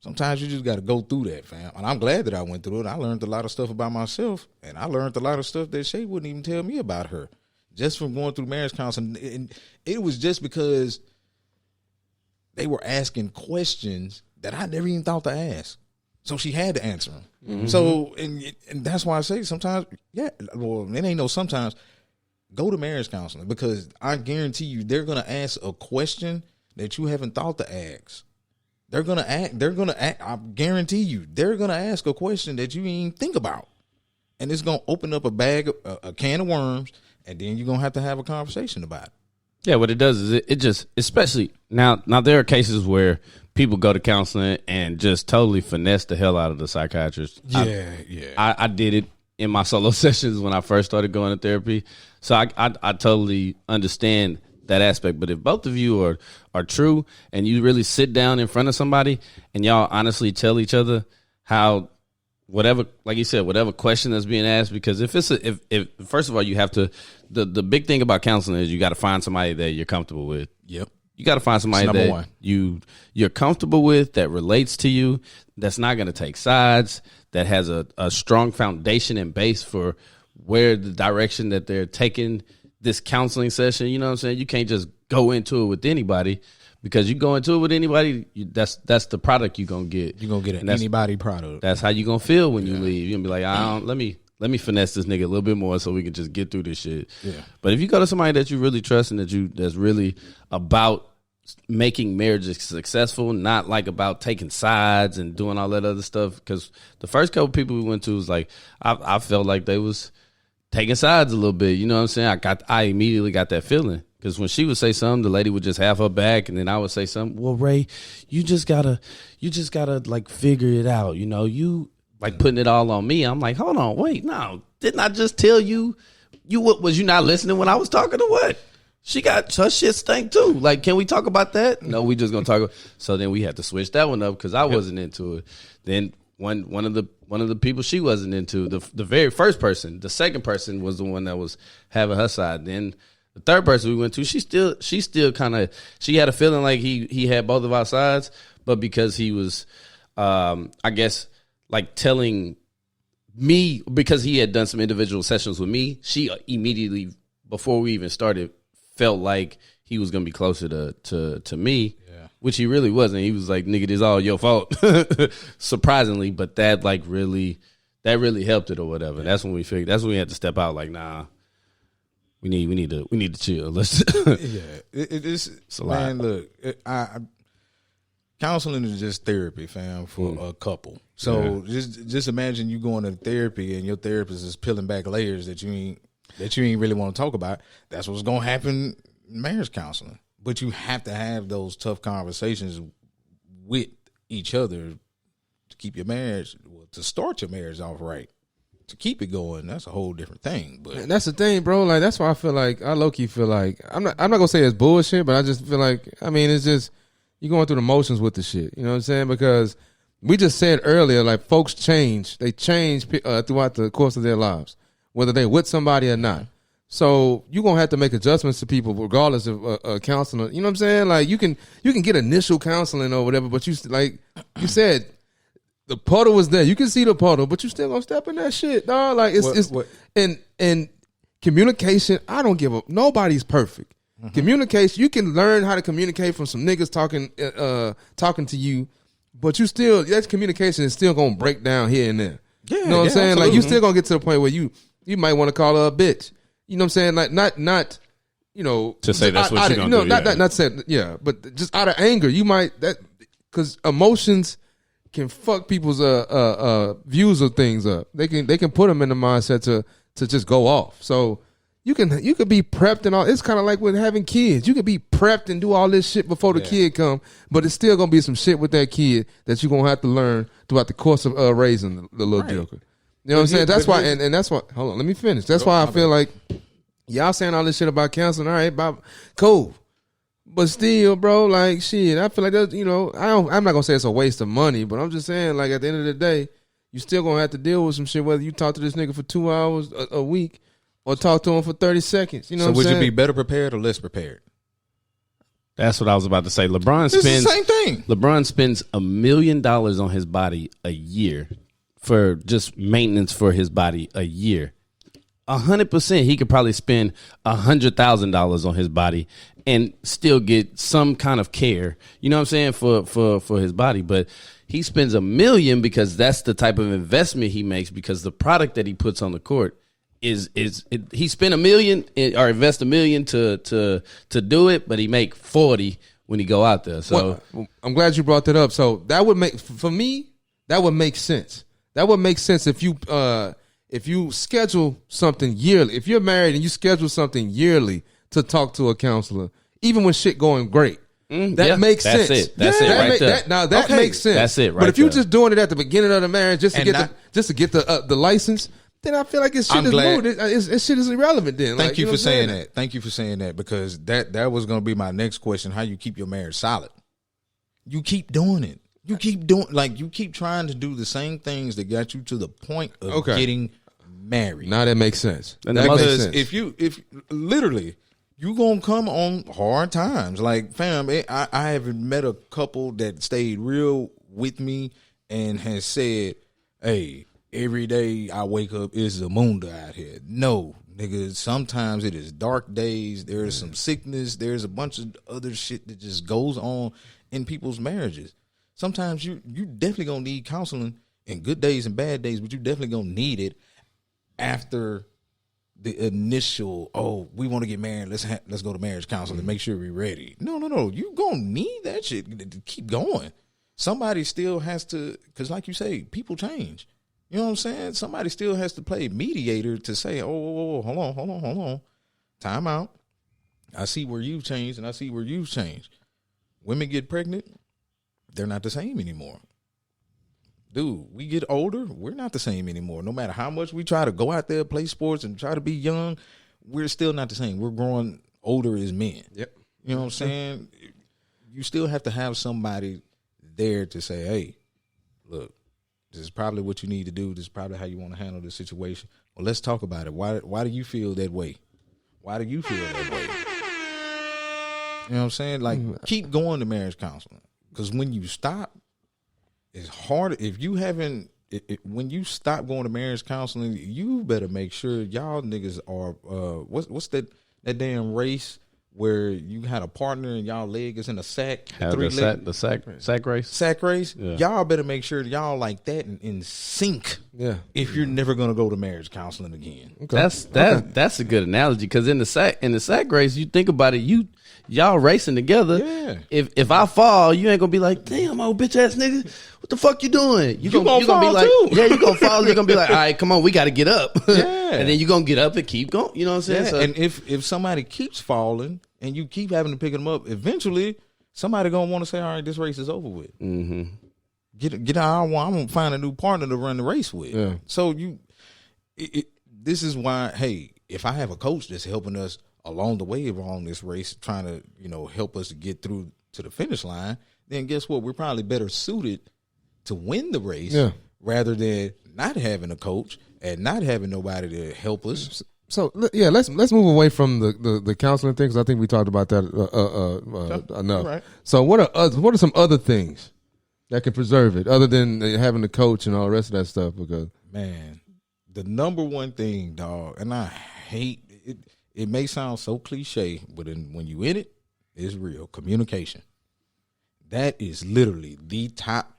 Sometimes you just got to go through that, fam. And I'm glad that I went through it. I learned a lot of stuff about myself, and I learned a lot of stuff that Shay wouldn't even tell me about her, just from going through marriage counseling. And it was just because they were asking questions that I never even thought to ask. So she had to answer him. Mm-hmm. So, and that's why I say sometimes, well, it ain't no sometimes, go to marriage counseling, because I guarantee you they're going to ask a question that you haven't thought to ask. They're going to act, I guarantee you, they're going to ask a question that you didn't think about. And it's going to open up a can of worms, and then you're going to have a conversation about it. Yeah, what it does is it just, especially now there are cases where people go to counseling and just totally finesse the hell out of the psychiatrist. I did it in my solo sessions when I first started going to therapy. So I totally understand that aspect. But if both of you are true and you really sit down in front of somebody and y'all honestly tell each other how whatever, like you said, whatever question that's being asked, because if first of all, you have to, the big thing about counseling is you got to find somebody that you're comfortable with. Yep. You got to find somebody that you're comfortable with, that relates to you, that's not going to take sides, that has a strong foundation and base for where the direction that they're taking this counseling session. You know what I'm saying? You can't just go into it with anybody, because you go into it with anybody, that's the product you're going to get. You're going to get an anybody product. That's how you're going to feel when you leave. You're going to be like, let me finesse this nigga a little bit more so we can just get through this shit. Yeah. But if you go to somebody that you really trust and that's really about making marriages successful, not like about taking sides and doing all that other stuff, because the first couple people we went to was like, I felt like they was taking sides a little bit. You know what I'm saying? I immediately got that feeling. Because when she would say something, the lady would just have her back, and then I would say something. Well, Ray, you just gotta like figure it out. You know, you like putting it all on me. I'm like, hold on, wait, no, didn't I just tell you? Was you not listening when I was talking to what? She got her shit stank too. Like, can we talk about that? No, we just gonna talk. So then we had to switch that one up because I wasn't into it. Then one of the people she wasn't into, the very first person, the second person was the one that was having her side. Then the third person we went to, she still kind of, she had a feeling like he had both of our sides, but because he was, I guess, like telling me, because he had done some individual sessions with me, she immediately, before we even started, felt like he was going to be closer to me, which he really wasn't. He was like, nigga, this is all your fault, surprisingly, but that really helped it or whatever. Yeah. That's when we had to step out, like, nah. We need to chill. Let's it's a man. Lot. Look, counseling is just therapy, fam, for a couple. So just imagine you going to therapy and your therapist is peeling back layers that you ain't really want to talk about. That's what's gonna happen in marriage counseling. But you have to have those tough conversations with each other to keep your marriage, to start your marriage off right. To keep it going, that's a whole different thing. But and that's the thing, bro. Like, that's why I feel like I low-key feel like I'm not gonna say it's bullshit, but I just feel like, I mean, it's just you going through the motions with the shit. You know what I'm saying? Because we just said earlier, like, folks change. They change throughout the course of their lives, whether they with somebody or not. So you're gonna have to make adjustments to people regardless of counseling. You know what I'm saying? Like, you can get initial counseling or whatever, but you, like you said, the puddle was there. You can see the puddle, but you still gonna step in that shit, dog. Like, and communication. I don't give up. Nobody's perfect. Mm-hmm. Communication. You can learn how to communicate from some niggas talking to you, but that communication is still gonna break down here and there. Yeah, you know what I'm saying? Absolutely. Like, you still gonna get to the point where you might want to call her a bitch. You know what I'm saying? Like, not you know, to say that's what you're gonna do. Not saying, but just out of anger, you might, that because emotions can fuck people's views of things up. They can put them in the mindset to just go off. So you could be prepped and all. It's kind of like with having kids. You could be prepped and do all this shit before the kid come, but it's still gonna be some shit with that kid that you're gonna have to learn throughout the course of raising the little joker. You know what I'm saying? That's why, and that's why. Hold on, let me finish. That's why I feel like y'all saying all this shit about counseling. All right, cool. But still, bro, like, shit, I feel like that's, you know, I'm not gonna say it's a waste of money, but I'm just saying, like, at the end of the day, you still gonna have to deal with some shit, whether you talk to this nigga for 2 hours a week or talk to him for 30 seconds. You know what I'm saying? So would you be better prepared or less prepared? That's what I was about to say. It's the same thing. LeBron spends $1 million on his body a year for just maintenance for his body a year. 100%, he could probably spend $100,000 on his body and still get some kind of care, you know what I'm saying, for his body. But he spends $1 million because that's the type of investment he makes, because the product that he puts on the court he spent $1 million or invest $1 million to do it, but he make 40 when he go out there. So I'm glad you brought that up. So that would make, for me, that would make sense. That would make sense if you schedule something yearly. If you're married and you schedule something yearly to talk to a counselor, even when shit going great. That makes sense. That's it right there. That makes sense. That's it right But if you're there. just doing it at the beginning of the marriage just to get the license, then I feel like this shit is moot. This shit is irrelevant then. Thank you for saying that. Thank you for saying that, because that was going to be my next question. How you keep your marriage solid? You keep doing it. You keep trying to do the same things that got you to the point of getting married. Now that makes sense. And that because makes sense. if literally you gonna come on hard times. Like, fam, I haven't met a couple that stayed real with me and has said, "Hey, every day I wake up is a moon out here." No, nigga. Sometimes it is dark days. There's some sickness. There's a bunch of other shit that just goes on in people's marriages. Sometimes you definitely gonna need counseling in good days and bad days, but you definitely gonna need it after the initial, we want to get married, let's go to marriage counseling and make sure we're ready. No. You gonna need that shit to keep going. Somebody still has to, because like you say, people change. You know what I'm saying? Somebody still has to play mediator to say, hold on. Time out. I see where you've changed and I see where you've changed. Women get pregnant, they're not the same anymore. Dude, we get older, we're not the same anymore. No matter how much we try to go out there, play sports, and try to be young, we're still not the same. We're growing older as men. Yep. You know what I'm saying? You still have to have somebody there to say, hey, look, this is probably what you need to do. This is probably how you want to handle this situation. Well, let's talk about it. Why do you feel that way? Why do you feel that way? You know what I'm saying? Like, keep going to marriage counseling. Because when you stop, it's hard. If you haven't, when you stop going to marriage counseling, you better make sure y'all niggas are, what's that damn race where you had a partner and y'all leg is in a sack? The sack race? Sack race? Yeah. Y'all better make sure y'all like that and in sync. Yeah. If you're never going to go to marriage counseling again. Okay. That's a good analogy, because in the sack race, you think about it, y'all racing together. Yeah. If I fall, you ain't gonna be like, damn, old bitch ass nigga, what the fuck you doing? You gonna fall be like, too. yeah, you gonna fall. You're gonna be like, all right, come on, we got to get up. Yeah. And then you gonna get up and keep going. You know what I'm saying? Yeah. So, And if somebody keeps falling and you keep having to pick them up, eventually somebody gonna want to say, all right, this race is over with. mm-hmm. Get out. I'm gonna find a new partner to run the race with. Yeah. So this is why, hey, if I have a coach that's helping us along the way along this race, trying to, help us to get through to the finish line, then guess what? We're probably better suited to win the race rather than not having a coach and not having nobody to help us. So yeah, let's move away from the counseling thing, because I think we talked about that enough. Right. So what are some other things that can preserve it other than having the coach and all the rest of that stuff? Because, man, the number one thing, dog, and I hate it. It may sound so cliche, but when you in it, it's real. Communication. That is literally the top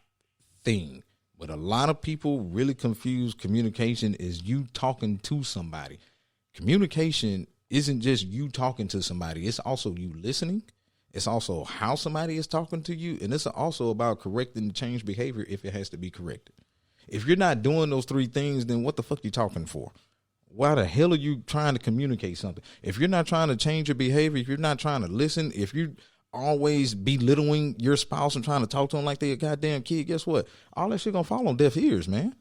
thing. But a lot of people really confuse communication as you talking to somebody. Communication isn't just you talking to somebody. It's also you listening. It's also how somebody is talking to you. And it's also about correcting the change behavior if it has to be corrected. If you're not doing those three things, then what the fuck you talking for? Why the hell are you trying to communicate something? If you're not trying to change your behavior, if you're not trying to listen, if you always belittling your spouse and trying to talk to them like they're a goddamn kid, guess what? All that shit gonna fall on deaf ears, man.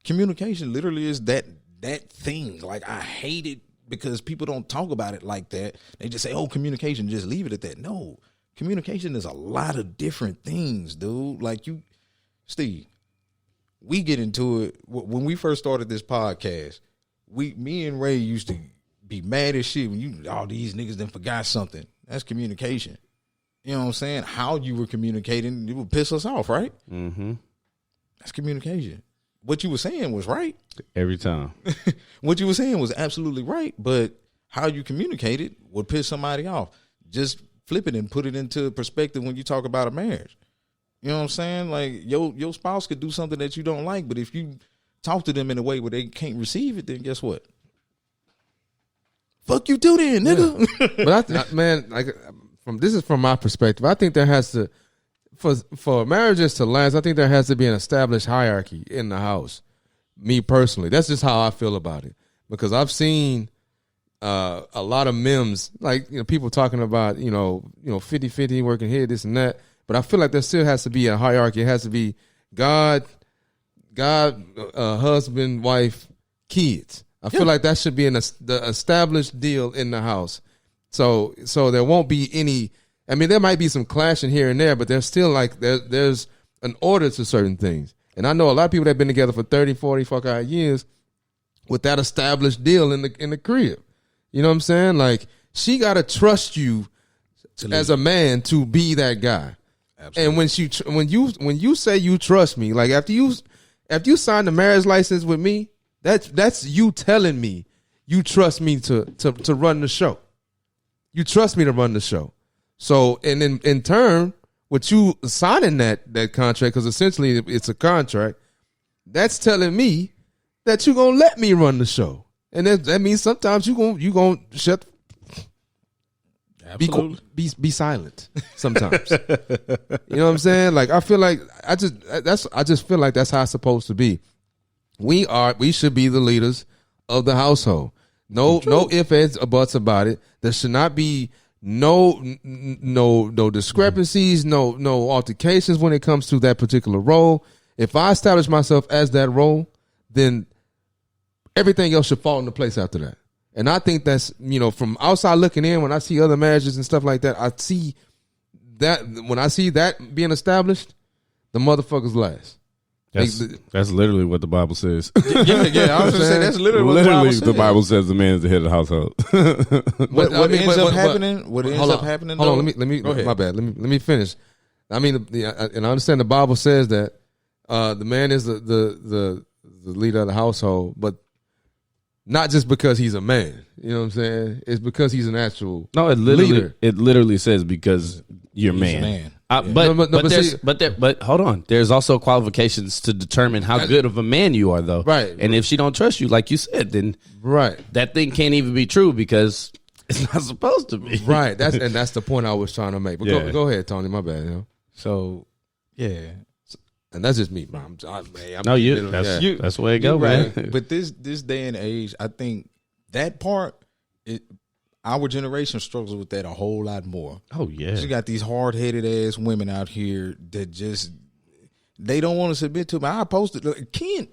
Communication literally is that thing. Like, I hate it because people don't talk about it like that. They just say, communication, just leave it at that. No, communication is a lot of different things, dude. Like, Steve, we get into it when we first started this podcast. Me and Ray used to be mad as shit when all these niggas done forgot something. That's communication. You know what I'm saying? How you were communicating, it would piss us off, right? Mm-hmm. That's communication. What you were saying was right. Every time. What you were saying was absolutely right, but how you communicated would piss somebody off. Just flip it and put it into perspective when you talk about a marriage. You know what I'm saying? Like your spouse could do something that you don't like, but if you talk to them in a way where they can't receive it, then guess what? Fuck you too then, nigga. Yeah. But man, like this is from my perspective. I think there has to for marriages to last, I think there has to be an established hierarchy in the house. Me personally, that's just how I feel about it. Because I've seen a lot of memes, like people talking about 50-50 working here, this and that. But I feel like there still has to be a hierarchy. It has to be God, husband, wife, kids. I feel like that should be the established deal in the house. So there won't be any. I mean, there might be some clashing here and there, but there's still like there's an order to certain things. And I know a lot of people that have been together for 30, 40 fucking years with that established deal in the crib. You know what I'm saying? Like, she gotta trust you as a man to be that guy. Absolutely. And when you say you trust me, like after you sign the marriage license with me, that's you telling me you trust me to run the show. You trust me to run the show. So, and in turn, with you signing that contract, because essentially it's a contract, that's telling me that you're gonna let me run the show, and that means sometimes you gonna shut. Be silent sometimes. You know what I'm saying? Like, I feel like I just feel like that's how it's supposed to be. We should be the leaders of the household. No ifs, ands, or buts about it. There should not be no discrepancies, no altercations when it comes to that particular role. If I establish myself as that role, then everything else should fall into place after that. And I think that's, from outside looking in, when I see other marriages and stuff like that, I see that when I see that being established, the motherfuckers last. That's literally what the Bible says. Yeah. I was going to say that's literally the Bible says the man is the head of the household. What ends up happening? Hold on. Let me. Go ahead. My bad. Let me finish. I mean, and I understand the Bible says that the man is the leader of the household, but not just because he's a man. You know what I'm saying? It's because he's an actual leader. It literally says because you're man. But hold on. There's also qualifications to determine how good of a man you are, though. Right. And if she don't trust you, like you said, then that thing can't even be true because it's not supposed to be. Right. That's the point I was trying to make. But go ahead, Tony. My bad. So, yeah. And that's just me, man. That's the way it goes, right. man. But this day and age, I think that part, our generation struggles with that a whole lot more. Oh yeah, you got these hard headed ass women out here that just they don't want to submit to me. I posted Ken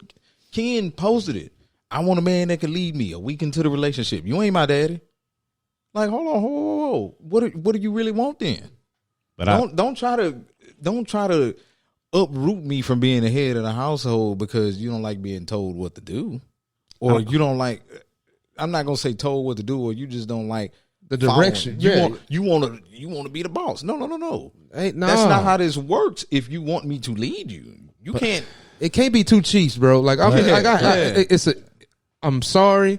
posted it. I want a man that can lead me a week into the relationship. You ain't my daddy. Like, hold on. What do you really want then? But don't try to uproot me from being the head of the household because you don't like being told what to do, or you don't like. I'm not gonna say told what to do, or you just don't like the direction. You want to be the boss. No. That's not how this works. If you want me to lead you, you can't. It can't be two chiefs, bro. Like I'm sorry.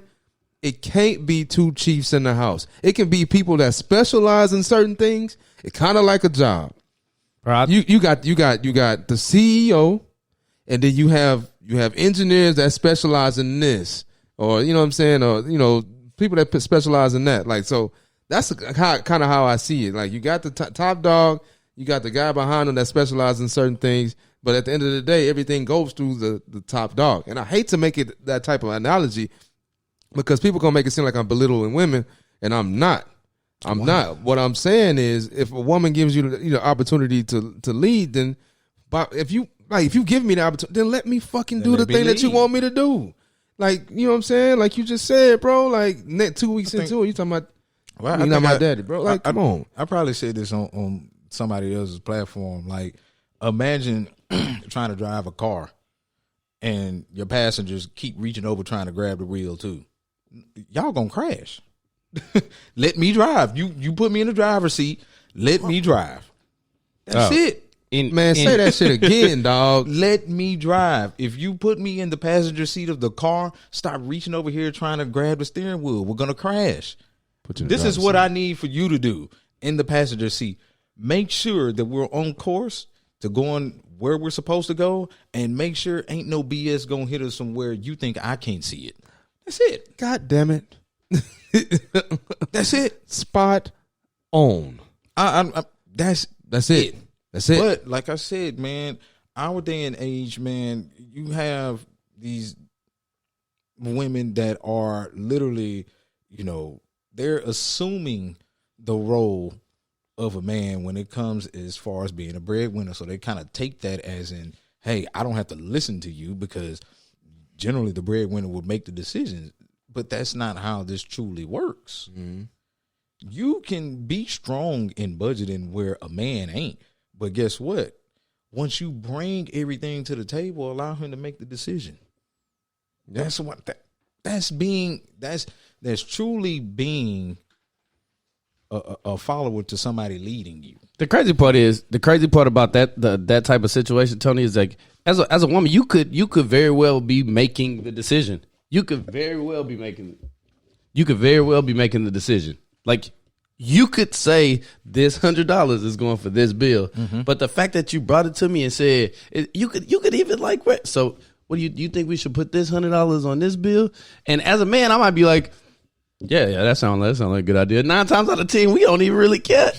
It can't be two chiefs in the house. It can be people that specialize in certain things. It's kind of like a job. Right. You got the CEO, and then you have engineers that specialize in this, or you know what I'm saying, or people that specialize in that. Like, so that's kind of how I see it. Like, you got the top dog, you got the guy behind him that specializes in certain things, but at the end of the day, everything goes through the top dog. And I hate to make it that type of analogy because people gonna make it seem like I'm belittling women, and I'm not. I'm not. What I'm saying is, if a woman gives you the opportunity to lead, then, if you give me the opportunity, then let me fucking do the thing that you want me to do. Like, you know what I'm saying? Like you just said, bro. Like 2 weeks into it, you talking about you're not my daddy, bro. Like, come on. I probably said this on somebody else's platform. Like, imagine trying to drive a car and your passengers keep reaching over trying to grab the wheel too. Y'all gonna crash. Let me drive. You put me in the driver's seat. Let me drive. That's it. Say that shit again, dog. Let me drive. If you put me in the passenger seat of the car, stop reaching over here trying to grab the steering wheel. We're gonna crash. This is what I need for you to do in the passenger seat. Make sure that we're on course. to going where we're supposed to go, and make sure ain't no BS gonna hit us somewhere you think I can't see it. That's it. God damn it. That's it. Spot on. That's it. That's it. But like I said, man, our day and age, man, you have these women that are literally, they're assuming the role of a man when it comes as far as being a breadwinner. So they kind of take that as in, hey, I don't have to listen to you because generally the breadwinner would make the decisions. But that's not how this truly works. Mm-hmm. You can be strong in budgeting where a man ain't. But guess what? Once you bring everything to the table, allow him to make the decision. Yep. That's truly being a follower to somebody leading you. The crazy part about that type of situation, Tony, is like as a woman, you could very well be making the decision. You could very well be making the decision. Like, you could say this $100 is going for this bill, but the fact that you brought it to me and said you could even like, so what do you think we should put this $100 on this bill? And as a man, I might be like, yeah, that sounds like a good idea. 9 times out of 10, we don't even really care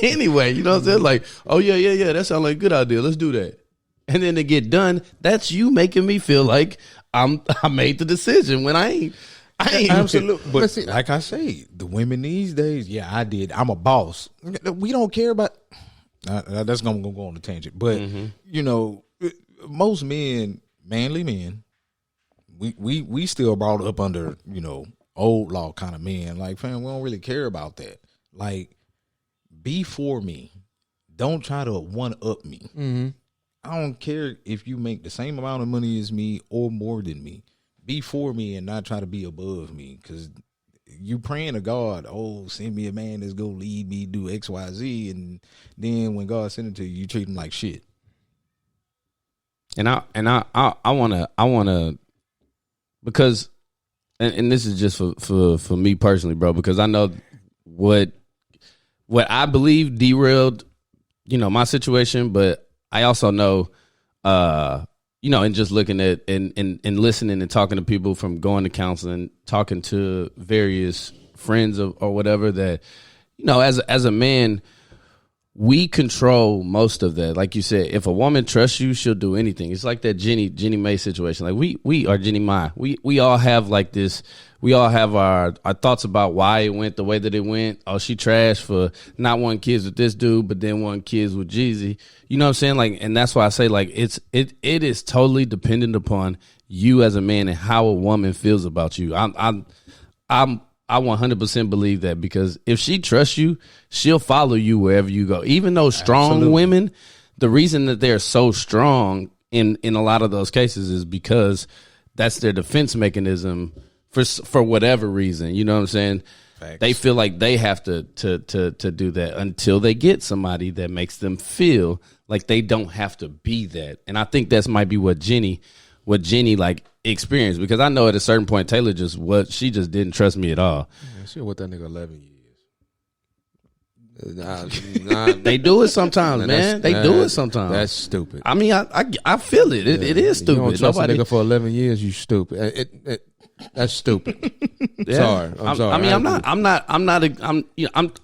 anyway. You know what I'm saying? Like, oh yeah, that sounds like a good idea. Let's do that. And then to get done, that's you making me feel like I made the decision when I ain't. Absolutely. But like I say, the women these days, yeah, I did. I'm a boss. We don't care about. That's gonna go on a tangent. But most men, manly men, we still brought up under old law kind of men. Like, fam, we don't really care about that. Like, be for me. Don't try to one up me. Mm-hmm. I don't care if you make the same amount of money as me or more than me. Be for me and not try to be above me, because you praying to God, oh, send me a man that's going to lead me, do X, Y, Z, and then when God send it to you, you treat him like shit. And I want to, because, and this is just for me personally, bro, because I know what I believe derailed, my situation, but I also know, and just looking at and listening and talking to people from going to counseling, talking to various friends or whatever, that, as a man, we control most of that. Like you said, if a woman trusts you, she'll do anything. It's like that Jeannie Mai situation. Like we are Jeannie Mai. We all have like this. We all have our thoughts about why it went the way that it went. Oh, she trashed for not wanting kids with this dude, but then wanting kids with Jeezy. You know what I'm saying? Like, and that's why I say, like, it is totally dependent upon you as a man and how a woman feels about you. I 100% believe that, because if she trusts you, she'll follow you wherever you go. Even though strong women, the reason that they're so strong in a lot of those cases is because that's their defense mechanism for whatever reason. You know what I'm saying? Facts. They feel like they have to do that until they get somebody that makes them feel like they don't have to be that. And I think that's might be what Jeannie like experienced, because I know at a certain point Taylor she just didn't trust me at all. Yeah, she was with that nigga 11 years. They do it sometimes, man. They do it sometimes. That's stupid. I mean, I feel it. It is stupid. You don't trust a nigga for 11 years, you stupid. That's stupid. Yeah. Sorry. I'm sorry. I mean,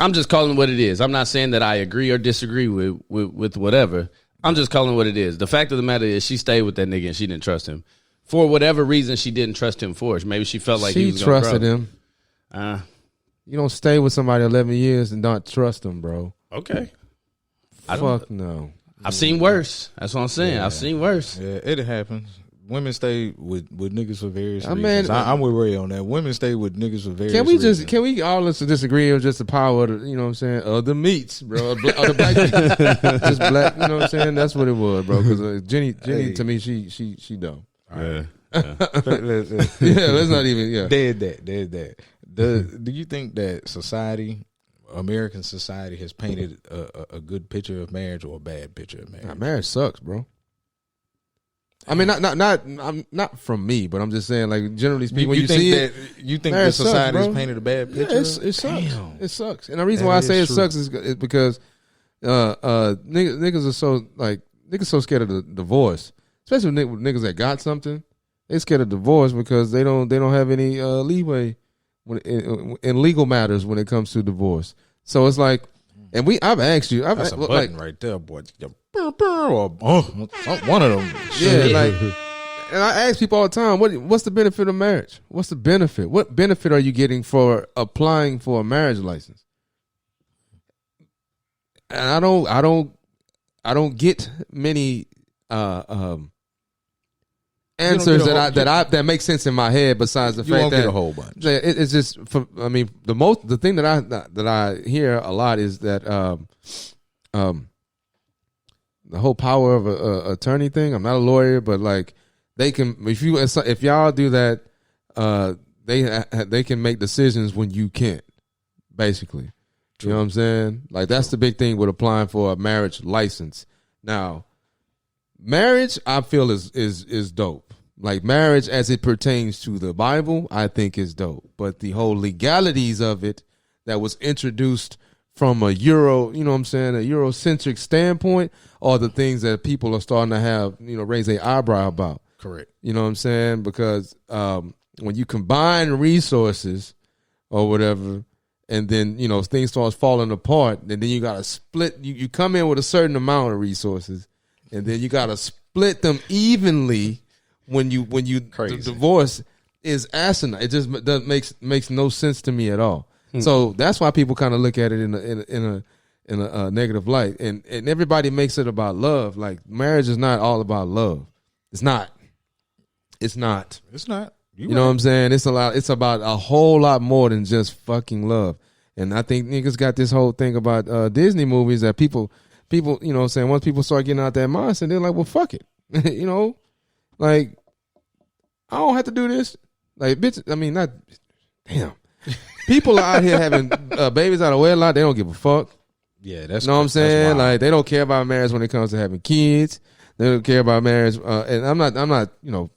I'm just calling it what it is. I'm not saying that I agree or disagree with whatever. I'm just calling it what it is. The fact of the matter is, she stayed with that nigga and she didn't trust him. For whatever reason, she didn't trust him for it. Maybe she felt like he was going to grow. She trusted him. You don't stay with somebody 11 years and not trust them, bro. Okay. Fuck no. I've seen worse. That's what I'm saying. Yeah. I've seen worse. Yeah, it happens. Women stay with niggas for various reasons. I'm with Ray on that. Women stay with niggas for various reasons. Can we all disagree on just the power of the, you know what I'm saying, of the meats, bro, of the black people. Just black, you know what I'm saying? That's what it was, bro. Because Jenny to me, she dumb. Yeah. Let's not even, Dead that. Do you think that American society has painted a good picture of marriage or a bad picture of marriage? Nah, marriage sucks, bro. I mean, not from me, but I'm just saying, like, generally speaking, when you see it, you think that society has painted a bad picture? Yeah, it sucks. Damn. It sucks, and the reason why I say it sucks is because niggas are so, like, niggas so scared of the divorce, especially niggas that got something. They scared of divorce because they don't have any leeway in legal matters when it comes to divorce. So it's like, and I've asked you, that's a button right there, boy. One of them. Yeah, like, and I ask people all the time, what's the benefit of marriage? What's the benefit? What benefit are you getting for applying for a marriage license? And I don't get many answers that make sense in my head. Besides the fact that a whole bunch. It's just, the thing that I hear a lot is that the whole power of a attorney thing. I'm not a lawyer, but like they can, if y'all do that, they can make decisions when you can't. Basically, you know what I'm saying? Like that's the big thing with applying for a marriage license. Now, marriage, I feel is dope. Like marriage as it pertains to the Bible, I think is dope. But the whole legalities of it that was introduced from a Eurocentric standpoint are the things that people are starting to have, raise their eyebrow about. Correct. You know what I'm saying? Because when you combine resources or whatever, and then, things start falling apart, and then you got to split. You come in with a certain amount of resources, and then you got to split them evenly when you the divorce is asinine. It just makes no sense to me at all. So that's why people kind of look at it in a negative light, and everybody makes it about love. Like marriage is not all about love. It's not. You know what I'm saying? It's about a whole lot more than just fucking love. And I think niggas got this whole thing about Disney movies that people, you know what I'm saying, once people start getting out that mindset, they're like, well, fuck it. Like, I don't have to do this. Like, bitch, damn. People are out here having babies out of wedlock. They don't give a fuck. Yeah, that's you know what I'm saying? Like, they don't care about marriage when it comes to having kids. They don't care about marriage. And I'm not,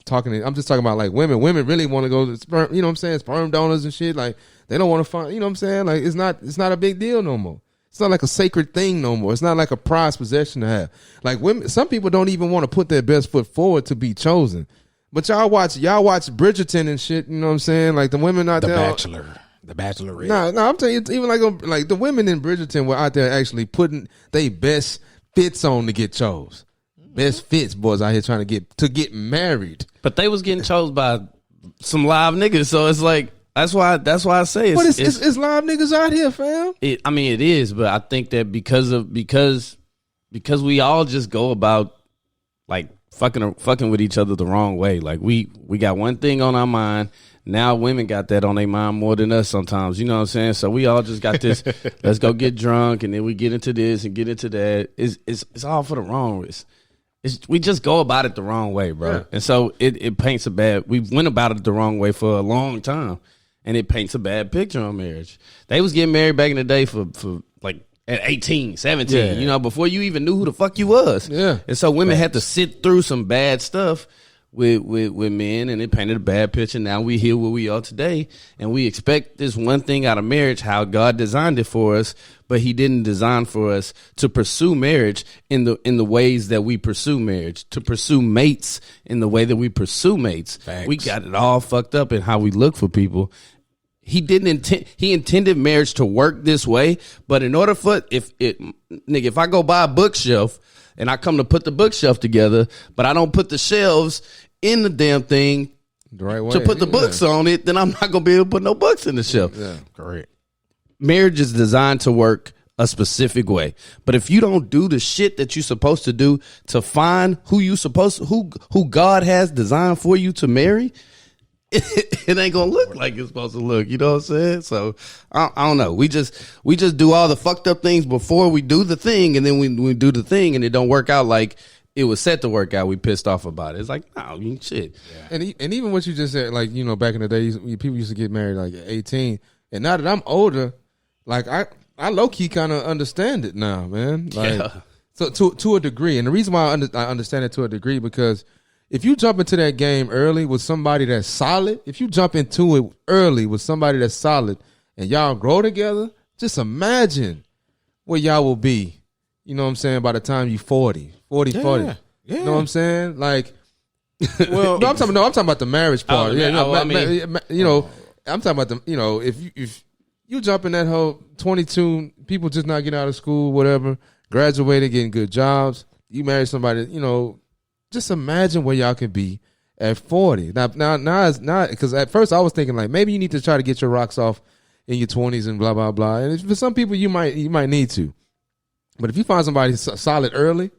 talking, I'm just talking about like women. Women really want to go to sperm, you know what I'm saying? Sperm donors and shit. Like, they don't want to find, you know what I'm saying? Like, it's not a big deal no more. It's not like a sacred thing no more. It's not like a prized possession to have. Like women, some people don't even want to put their best foot forward to be chosen. But y'all watch Bridgerton and shit. You know what I'm saying? Like the women out there, The Bachelorette. No, I'm telling you, even like the women in Bridgerton were out there actually putting their best fits on to get chose. Best fits, boys out here trying to get married. But they was getting chose by some live niggas, so it's like. That's why I say it's live niggas out here, fam. It is, but I think that because we all just go about like fucking with each other the wrong way. Like we got one thing on our mind. Now women got that on their mind more than us sometimes. You know what I'm saying? So we all just got this. Let's go get drunk, and then we get into this and get into that. It's all for the wrong. We just go about it the wrong way, bro. Yeah. And so it paints a bad. We went about it the wrong way for a long time. And it paints a bad picture on marriage. They was getting married back in the day for like at 18, 17, before you even knew who the fuck you was. Yeah. And so women had to sit through some bad stuff with men, and it painted a bad picture. Now we here where we are today, and we expect this one thing out of marriage, how God designed it for us, but he didn't design for us to pursue marriage in the ways that we pursue marriage, to pursue mates in the way that we pursue mates. Facts. We got it all fucked up in how we look for people. He intended marriage to work this way, but in order for if I go buy a bookshelf and I come to put the bookshelf together, but I don't put the shelves in the damn thing the right way to put the books on it, then I'm not gonna be able to put no books in the shelf. Yeah, correct. Marriage is designed to work a specific way, but if you don't do the shit that you're supposed to do to find who God has designed for you to marry, it ain't gonna look like it's supposed to look. You know what I'm saying? So I don't know. We just do all the fucked up things before we do the thing, and then we do the thing, and it don't work out like it was set to work out. We pissed off about it. It's like, no, shit. Yeah. And even what you just said, like back in the days, people used to get married like at 18, and now that I'm older, like I low key kind of understand it now, man. Like, so to a degree, and the reason why I understand it to a degree because. If you jump into that game early with somebody that's solid, if you jump into it early with somebody that's solid and y'all grow together, just imagine where y'all will be You know what I'm saying? By the time you 40. Yeah. You know what I'm saying? Like, well, I'm talking about the marriage part. I'm talking about the, if you jump in that whole 22, people just not getting out of school, whatever, graduated, getting good jobs, you marry somebody, just imagine where y'all can be at 40. Now it's not, because at first I was thinking like maybe you need to try to get your rocks off in your 20s and blah blah blah. And for some people you might need to, but if you find somebody solid early,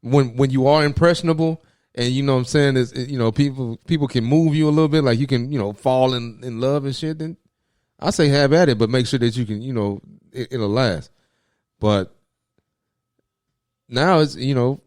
when you are impressionable, and you know what I'm saying is people can move you a little bit, like you can fall in love and shit. Then I say have at it, but make sure that you can it'll last. But now it's shit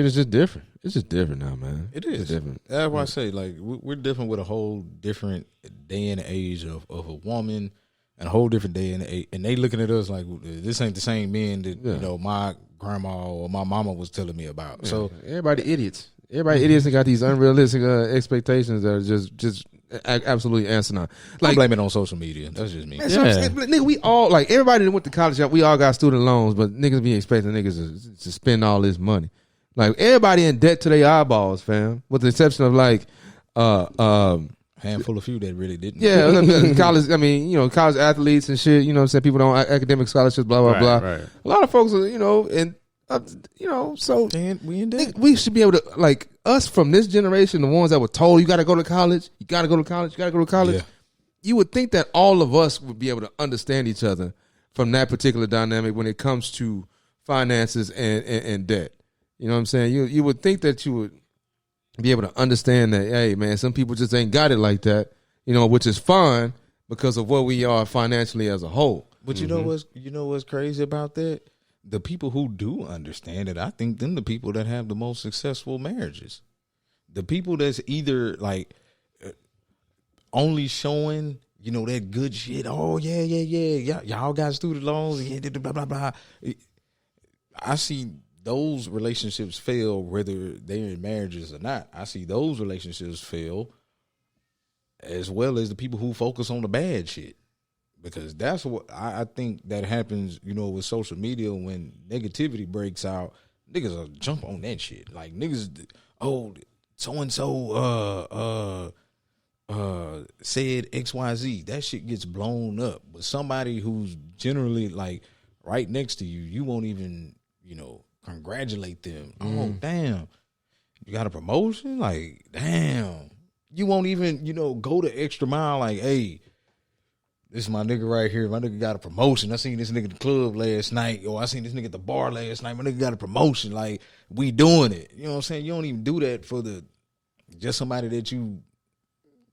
is just different. It's just different now, man. It is it's different. That's why I say like we're different with a whole different day and age of a woman, and a whole different day and age, and they looking at us like this ain't the same men that my grandma or my mama was telling me about. Yeah. So everybody idiots. Everybody idiots and got these unrealistic expectations that are just absolutely asinine. Like, I blame it on social media. That's just me. Nigga, we all like everybody that went to college. We all got student loans, but niggas be expecting niggas to spend all this money. Like everybody in debt to their eyeballs, fam. With the exception of like handful of few that really didn't. Yeah, college. I mean, college athletes and shit. You know what I'm saying? People don't academic scholarships. Blah blah blah. Right. A lot of folks are so we in debt. We should be able to, like, us from this generation, the ones that were told you got to go to college, you got to go to college, you got to go to college. Yeah. You would think that all of us would be able to understand each other from that particular dynamic when it comes to finances and debt. You know what I'm saying? You would think that you would be able to understand that, hey, man, some people just ain't got it like that, which is fine because of where we are financially as a whole. But you know what's crazy about that? The people who do understand it, I think them the people that have the most successful marriages. The people that's either like only showing, that good shit. Oh yeah. Y'all got student loans. Yeah, blah blah blah. I see those relationships fail whether they're in marriages or not. I see those relationships fail as well as the people who focus on the bad shit. Because that's what I think that happens, with social media. When negativity breaks out, niggas will jump on that shit. Like niggas, so-and-so said XYZ. That shit gets blown up. But somebody who's generally like right next to you, you won't even, congratulate them. Oh, damn. You got a promotion? Like, damn. You won't even, go the extra mile like, hey, this is my nigga right here. My nigga got a promotion. I seen this nigga at the club last night. Or I seen this nigga at the bar last night. My nigga got a promotion. Like, we doing it. You know what I'm saying? You don't even do that for just somebody that you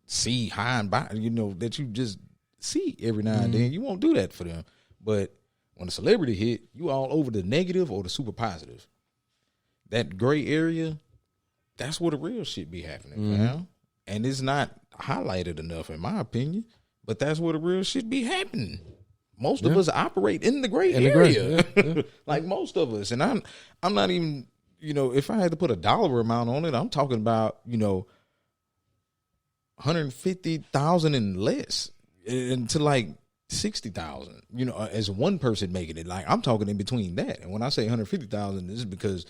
see high and by, that you just see every now and then. You won't do that for them. But when a celebrity hit, you all over the negative or the super positive. That gray area, that's where the real shit be happening, man. And it's not highlighted enough, in my opinion. But that's where the real shit be happening. Most of us operate in the gray area. Yeah. Like most of us. And I'm not even, if I had to put a dollar amount on it, I'm talking about, 150,000 and less into like 60,000, as one person making it. Like I'm talking in between that. And when I say 150,000, this is because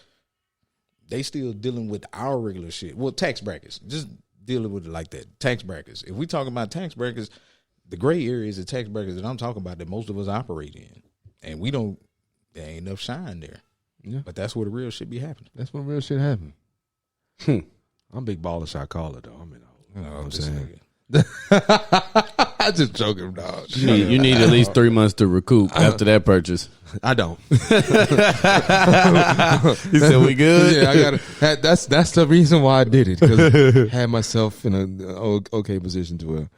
they still dealing with our regular shit. Well, tax brackets, just dealing with it like that. Tax brackets. If we talking about tax brackets, the gray areas of tax brackets that I'm talking about that most of us operate in. And there ain't enough shine there. Yeah. But that's where the real shit be happening. That's where real shit happen. I'm big baller shot caller though. You know what I'm saying? I'm just joking, dog. You need at least 3 months to recoup after that purchase. I don't. You said we good? Yeah, I got it. That's the reason why I did it, because I had myself in an okay position to where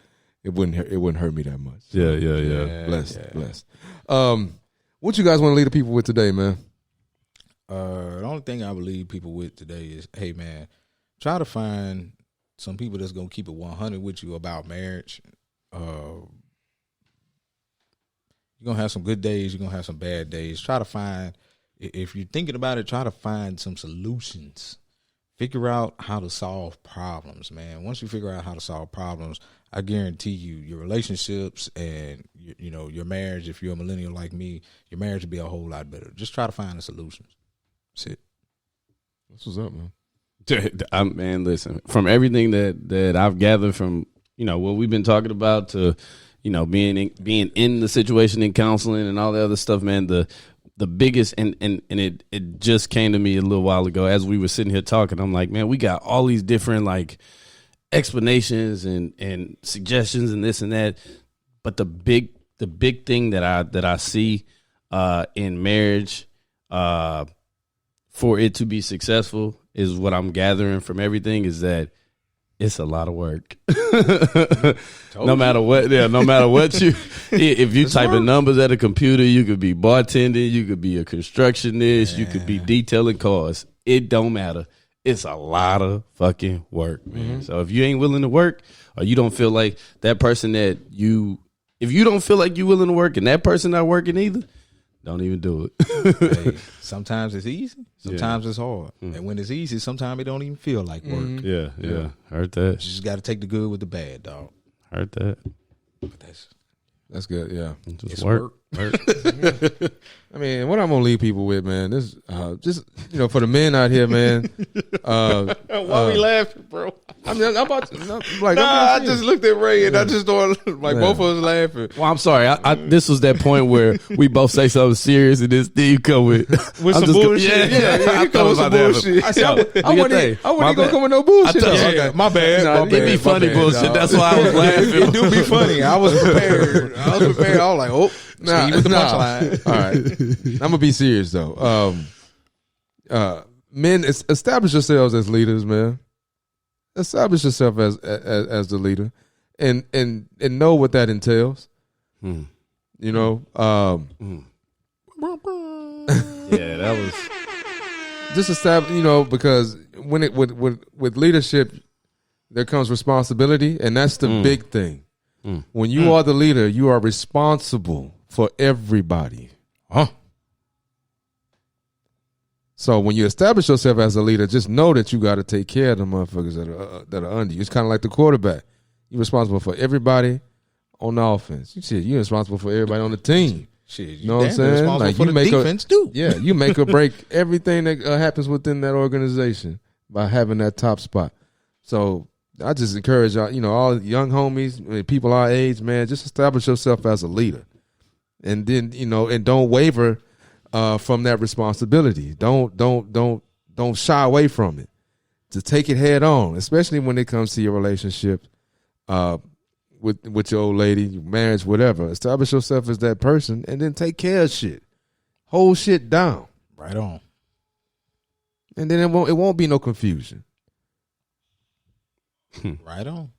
it wouldn't hurt me that much. Yeah. Blessed. What you guys want to leave the people with today, man? The only thing I would leave people with today is, hey man, try to find some people that's gonna keep it 100 with you about marriage. You're gonna have some good days, you're gonna have some bad days. Try to find, if you're thinking about it, try to find some solutions figure out how to solve problems, man. Once you figure out how to solve problems, I guarantee you your relationships and your marriage, if you're a millennial like me, your marriage will be a whole lot better. Just try to find the solutions. That's it. That's what's up, man. Man, listen, from everything that I've gathered from, what we've been talking about to, being in the situation in counseling and all the other stuff, man, the biggest, and it just came to me a little while ago as we were sitting here talking. I'm like, man, we got all these different like explanations and suggestions and this and that. But the big thing that I see in marriage for it to be successful is what I'm gathering from everything is that it's a lot of work. No matter what you, if you type in numbers at a computer, you could be bartending, you could be a constructionist, you could be detailing cars. It don't matter. It's a lot of fucking work, man. Mm-hmm. So if you ain't willing to work, or you don't feel like that person if you don't feel like you willing to work and that person not working either, don't even do it. Hey, sometimes it's easy. Sometimes it's hard. And when it's easy, sometimes it don't even feel like work. Yeah. Heard that. You just got to take the good with the bad, dog. Heard that. But that's good, yeah. It's work. I mean, what I'm gonna leave people with, man, this just for the men out here, man. Why we laughing, bro? I mean, I'm about to I just looked at Ray and I just started both of us laughing. Well, I'm sorry. This was that point where we both say something serious and this thing you come with some bullshit. Yeah, you come with some bullshit. I wasn't gonna come with no bullshit. Okay. My bad. It be funny bullshit. That's why I was laughing. It do be funny. I was prepared. I was like, oh. Nah. With the punchline. All right, I'm gonna be serious though. Men, establish yourselves as leaders, man. Establish yourself as the leader, and know what that entails. Yeah, that was just establish. Because when it with leadership, there comes responsibility, and that's the big thing. When you are the leader, you are responsible for everybody. So when you establish yourself as a leader, just know that you got to take care of the motherfuckers that are under you. It's kind of like the quarterback. You're responsible for everybody on the offense. You're responsible for everybody on the team. You know what I'm saying? Like you make defense too. Yeah, you make or break everything that happens within that organization by having that top spot. So I just encourage y'all, all young homies, people our age, man, just establish yourself as a leader. And then, and don't waver from that responsibility. Don't shy away from it. To take it head on, especially when it comes to your relationship with your old lady, your marriage, whatever. Establish yourself as that person and then take care of shit. Hold shit down. Right on. And then it won't be no confusion. Right on.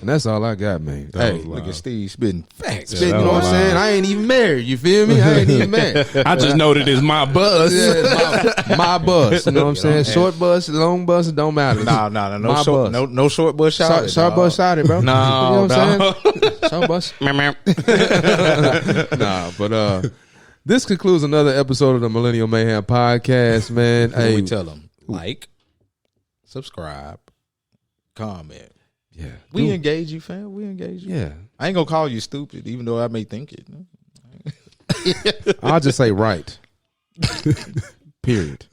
And that's all I got, man. Hey, look at Steve spitting facts. You know what I'm saying? I ain't even married. You feel me? I ain't even married. I just know that it's my bus. Yeah, my bus. You know what I'm saying? Short bus, long bus, it don't matter. No short bus shouted. Short bus shouted, bro. No, you know what I'm saying? Short bus. But this concludes another episode of the Millennial Mayhem podcast, man. Hey, we tell them like, subscribe, comment. Yeah, we engage you, fam. We engage you. Yeah, I ain't gonna call you stupid, even though I may think it. I'll just say right. Period.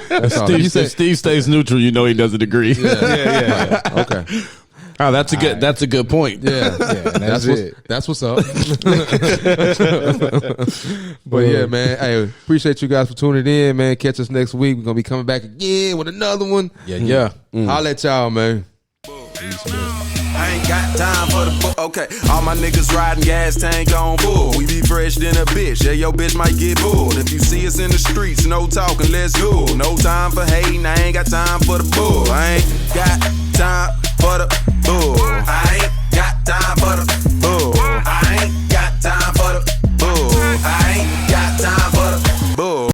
That's all. Steve stays neutral. He doesn't agree. Yeah. Okay. Oh, that's a good point. Yeah, that's it. That's what's up. But yeah, man. Hey, appreciate you guys for tuning in, man. Catch us next week. We're gonna be coming back again with another one. Yeah. I'll let y'all, man. I ain't got time for the book. Okay, all my niggas riding gas tank on bull. We be fresh than a bitch. Yeah, your bitch might get bulled. If you see us in the streets, no talking, let's go. No time for hating. I ain't got time for the bull. I ain't got time for the bull. I ain't